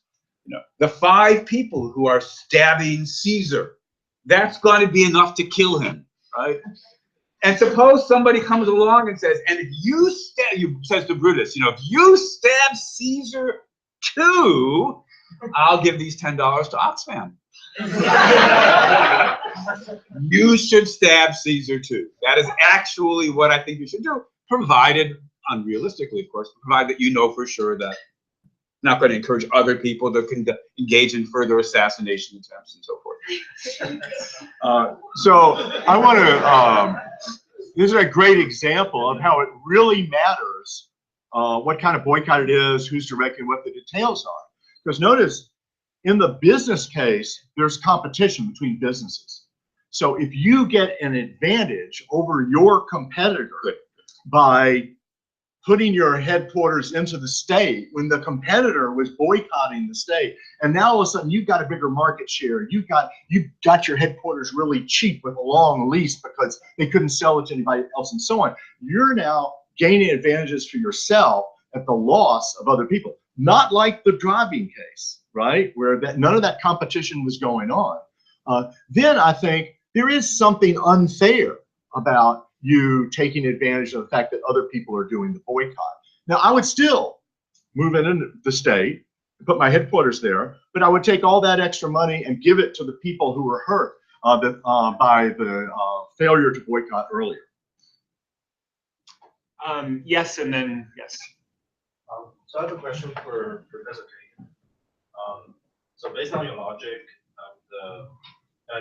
the 5 people who are stabbing Caesar. That's going to be enough to kill him, right? And suppose somebody comes along and says, and if you says to Brutus, if you stab Caesar too, I'll give these $10 to Oxfam. You should stab Caesar too. That is actually what I think you should do, provided, unrealistically, of course, provided that you know for sure that you're not going to encourage other people to engage in further assassination attempts and so forth. So I want to, this is a great example of how it really matters what kind of boycott it is, who's directing, what the details are. Because notice, in the business case, there's competition between businesses. So if you get an advantage over your competitor by putting your headquarters into the state when the competitor was boycotting the state, and now all of a sudden you've got a bigger market share, you've got your headquarters really cheap with a long lease because they couldn't sell it to anybody else and so on, you're now gaining advantages for yourself at the loss of other people. Not like the driving case, right, where none of that competition was going on. Then I think there is something unfair about you taking advantage of the fact that other people are doing the boycott. Now, I would still move into the state, put my headquarters there, but I would take all that extra money and give it to the people who were hurt by the failure to boycott earlier. Yes, and then yes. So I have a question for Professor Kagan. So based on your logic of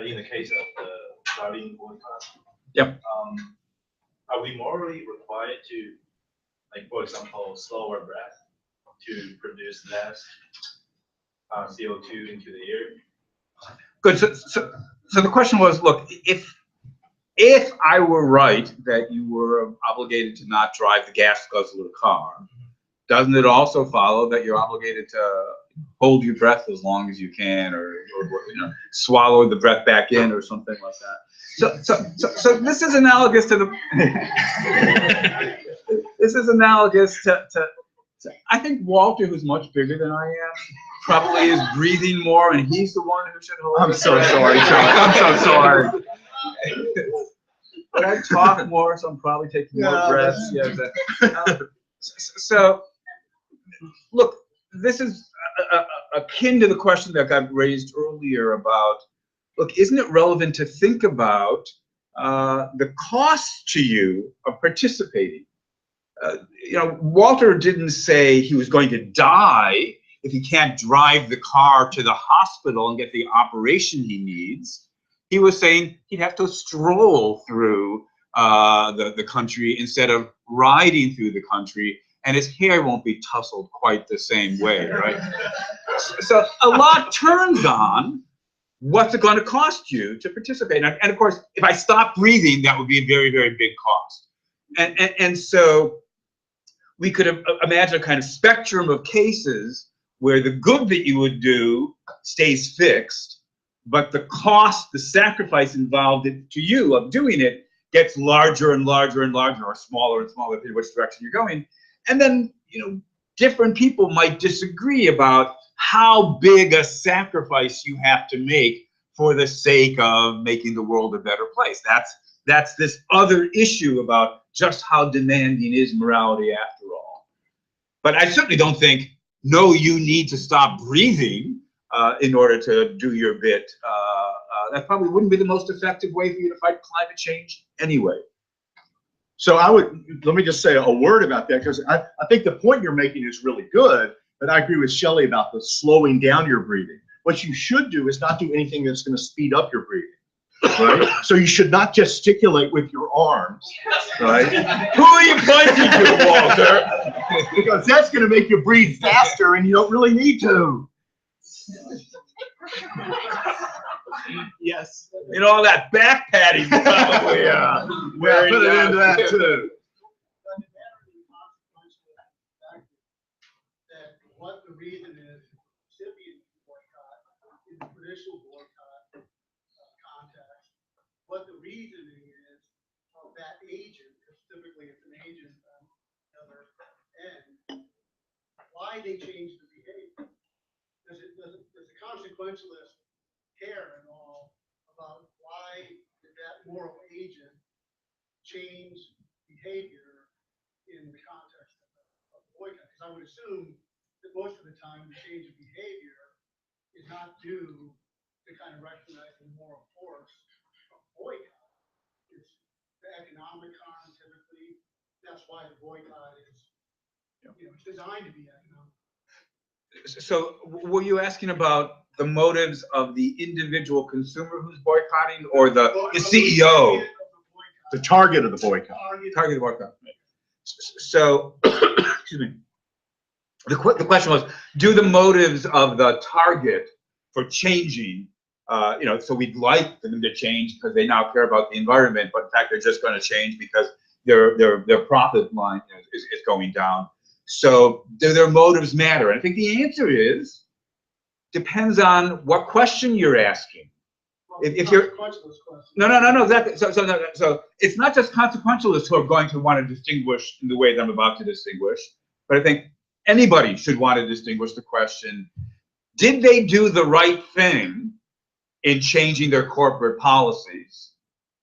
in the case of the driving boycott, Yep. Are we morally required to, like, for example, slow our breath to produce less CO2 into the air? Good. So the question was, look, if I were right that you were obligated to not drive the gas guzzler car, doesn't it also follow that you're obligated to hold your breath as long as you can, or swallow the breath back in, or something like that? So this is analogous to the. This is analogous to I think Walter, who's much bigger than I am, probably is breathing more, and he's the one who should hold. I'm so sorry, John. I'm so sorry. But I talk more, so I'm probably taking more breaths. Yeah. So, look, this is akin to the question that got raised earlier about, look, isn't it relevant to think about the cost to you of participating? Walter didn't say he was going to die if he can't drive the car to the hospital and get the operation he needs. He was saying he'd have to stroll through the country instead of riding through the country, and his hair won't be tousled quite the same way, right? So a lot turns on what's it going to cost you to participate. And of course, if I stop breathing, that would be a very, very big cost. And so we could imagine a kind of spectrum of cases where the good that you would do stays fixed, but the cost, the sacrifice involved to you of doing it gets larger and larger and larger, or smaller and smaller, in which direction you're going. And then, different people might disagree about how big a sacrifice you have to make for the sake of making the world a better place. That's this other issue about just how demanding is morality after all. But I certainly don't think, no, you need to stop breathing in order to do your bit. That probably wouldn't be the most effective way for you to fight climate change anyway. So let me just say a word about that, because I think the point you're making is really good, but I agree with Shelley about the slowing down your breathing. What you should do is not do anything that's going to speed up your breathing, right? So you should not gesticulate with your arms, right? Who are you pointing to, Walter? Because that's going to make you breathe faster, and you don't really need to. Yes. All that back patting probably Put it into that too. That what the reason is, recipient boycott, in the traditional boycott context, what the reasoning is of that agent, because typically it's an agent on the other end, why they change the behavior. Does the consequentialist care at all about why did that moral agent change behavior in the context of boycott? Because I would assume that most of the time the change of behavior is not due to to kind of recognize the moral force of boycott. It's the economic harm typically. That's why the boycott is, it's designed to be economic. So were you asking about the motives of the individual consumer who's boycotting, or the CEO? The target of the boycott. Target of the boycott. So, excuse me. The question was, do the motives of the target for changing, so we'd like them to change because they now care about the environment, but in fact they're just going to change because their profit line is going down. So do their motives matter? And I think the answer is, depends on what question you're asking. If you're no, exactly. So it's not just consequentialists who are going to want to distinguish in the way that I'm about to distinguish, but I think anybody should want to distinguish the question: did they do the right thing in changing their corporate policies?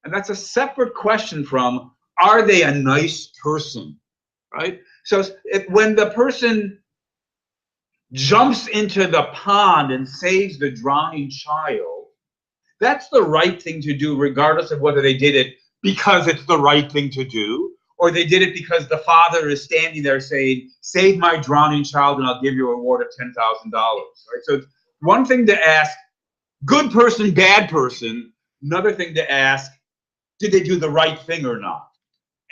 And that's a separate question from, are they a nice person, right? So when the person jumps into the pond and saves the drowning child, that's the right thing to do, regardless of whether they did it because it's the right thing to do, or they did it because the father is standing there saying, save my drowning child and I'll give you a reward of $10,000, right? So it's one thing to ask, good person, bad person. Another thing to ask, did they do the right thing or not?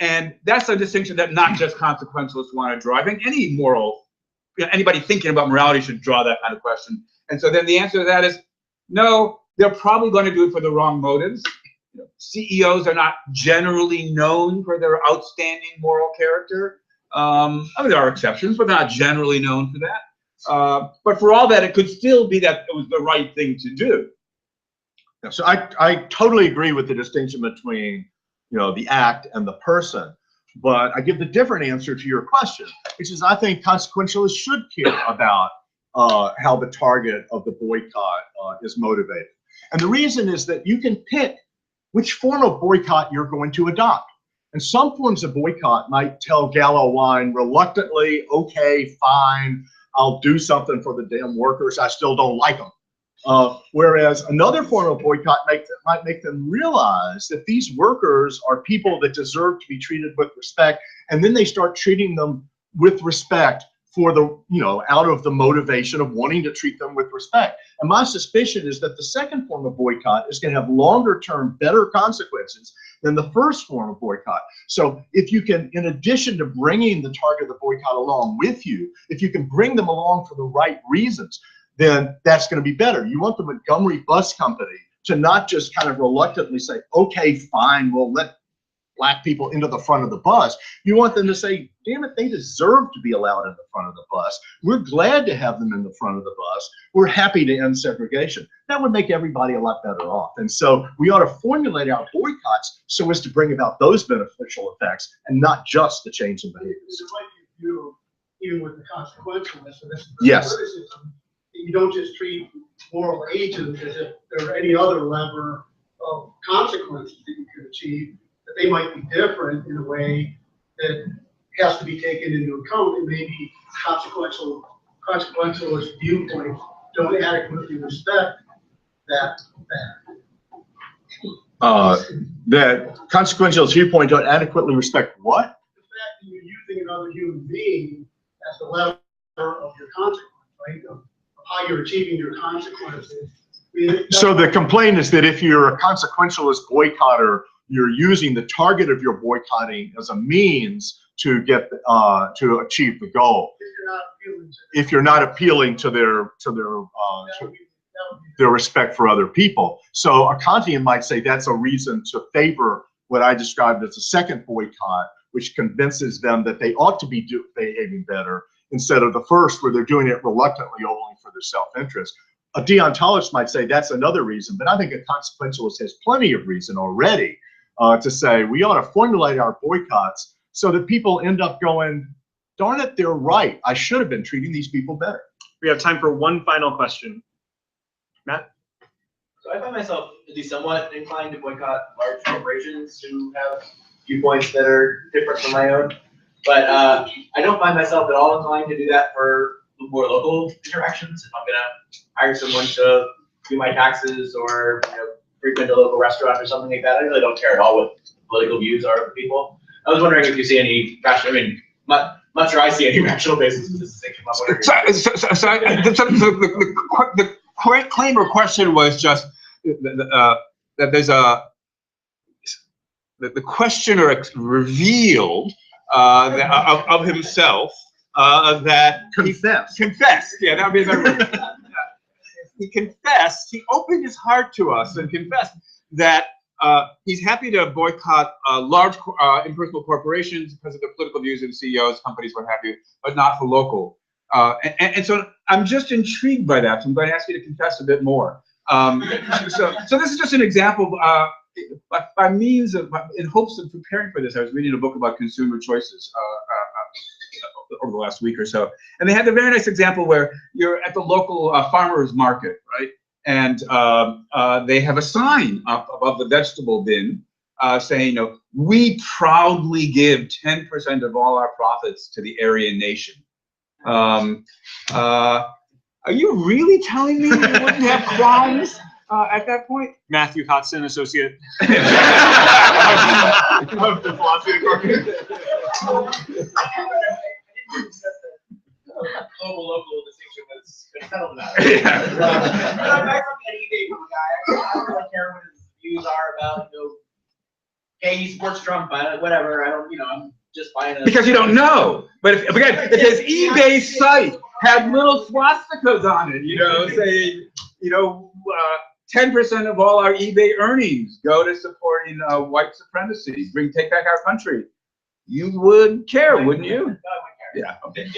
And that's a distinction that not just consequentialists want to draw. I think any moral, anybody thinking about morality should draw that kind of question. And so then the answer to that is, no, they're probably going to do it for the wrong motives. CEOs are not generally known for their outstanding moral character. I mean, there are exceptions, but they're not generally known for that. But for all that, it could still be that it was the right thing to do. So I totally agree with the distinction between, the act and the person, but I give the different answer to your question, which is I think consequentialists should care about how the target of the boycott is motivated. And the reason is that you can pick which form of boycott you're going to adopt. And some forms of boycott might tell Gala wine reluctantly, okay, fine, I'll do something for the damn workers, I still don't like them. Whereas another form of boycott might make them realize that these workers are people that deserve to be treated with respect, and then they start treating them with respect for the, out of the motivation of wanting to treat them with respect. And my suspicion is that the second form of boycott is going to have longer term, better consequences than the first form of boycott. So if you can, in addition to bringing the target of the boycott along with you, if you can bring them along for the right reasons, then that's going to be better. You want the Montgomery Bus Company to not just kind of reluctantly say, okay, fine, we'll let black people into the front of the bus. You want them to say, damn it, they deserve to be allowed in the front of the bus. We're glad to have them in the front of the bus. We're happy to end segregation. That would make everybody a lot better off. And so we ought to formulate our boycotts so as to bring about those beneficial effects and not just the change in behaviors. Even with the consequentialists, so this is yes. criticism. You don't just treat moral agents as if there are any other lever of consequences that you could achieve, that they might be different in a way that has to be taken into account, and maybe consequentialist viewpoints don't adequately respect that That consequentialist viewpoint don't adequately respect what? The fact that you're using another human being as the lever of your consequence, right? How you're achieving your consequences. So the complaint is that if you're a consequentialist boycotter, you're using the target of your boycotting as a means to get to achieve the goal. If you're not appealing to their respect for other people. So a Kantian might say that's a reason to favor what I described as a second boycott, which convinces them that they ought to be behaving better, instead of the first where they're doing it reluctantly only for their self-interest. A deontologist might say that's another reason, but I think a consequentialist has plenty of reason already to say we ought to formulate our boycotts so that people end up going, darn it, they're right. I should have been treating these people better. We have time for one final question. Matt? So I find myself at least somewhat inclined to boycott large corporations who have viewpoints that are different from my own. But I don't find myself at all inclined to do that for more local interactions. If I'm going to hire someone to do my taxes or frequent a local restaurant or something like that. I really don't care at all what political views are of people. I was wondering if you see any rational. I mean, not sure I see any rational basis for this thing. The claim or question was just that there's the questioner revealed of himself that confessed. Yeah, that would be the he confessed. He opened his heart to us and confessed that he's happy to boycott large impersonal corporations because of their political views and CEOs, companies, what have you, but not for local. And so I'm just intrigued by that. So I'm going to ask you to confess a bit more. So this is just an example. By means of, in hopes of preparing for this, I was reading a book about consumer choices over the last week or so, and they had a very nice example where you're at the local farmer's market, right? And they have a sign up above the vegetable bin saying, we proudly give 10% of all our profits to the Aryan nation. Are you really telling me you wouldn't have qualms at that point? Matthew Hodson, associate. Of the philosophy department. Global local distinction was settled now. I'm back from an eBay from a guy. I don't really care what his views are about, hey, he supports Trump, whatever. I don't, I'm just buying it. Because you don't know. But if his eBay site had little swastikas on it, saying, 10% of all our eBay earnings go to supporting white supremacy, take back our country, you would care, wouldn't you? Yeah, okay.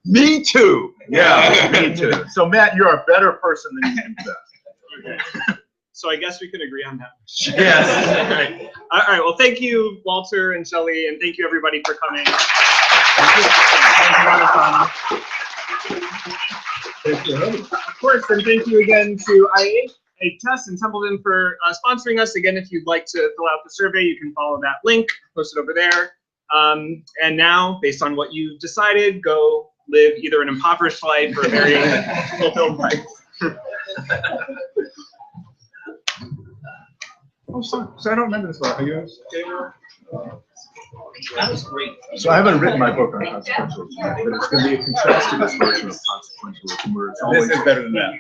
Me too. Yeah, me too. So Matt, you're a better person than you confess. Okay. So I guess we can agree on that. Yes. All right. Well, thank you, Walter and Shelley, and thank you everybody for coming. Of course, and thank you again to IHS and Templeton for sponsoring us. Again, if you'd like to fill out the survey, you can follow that link, post it over there. And now, based on what you've decided, go live either an impoverished life or a very fulfilled life. Oh, so I don't remember this one. Are you? That was great. So I haven't written my book on consequentialism, but it's going to be a contrasted version of consequentialism, where it's always This is better than that.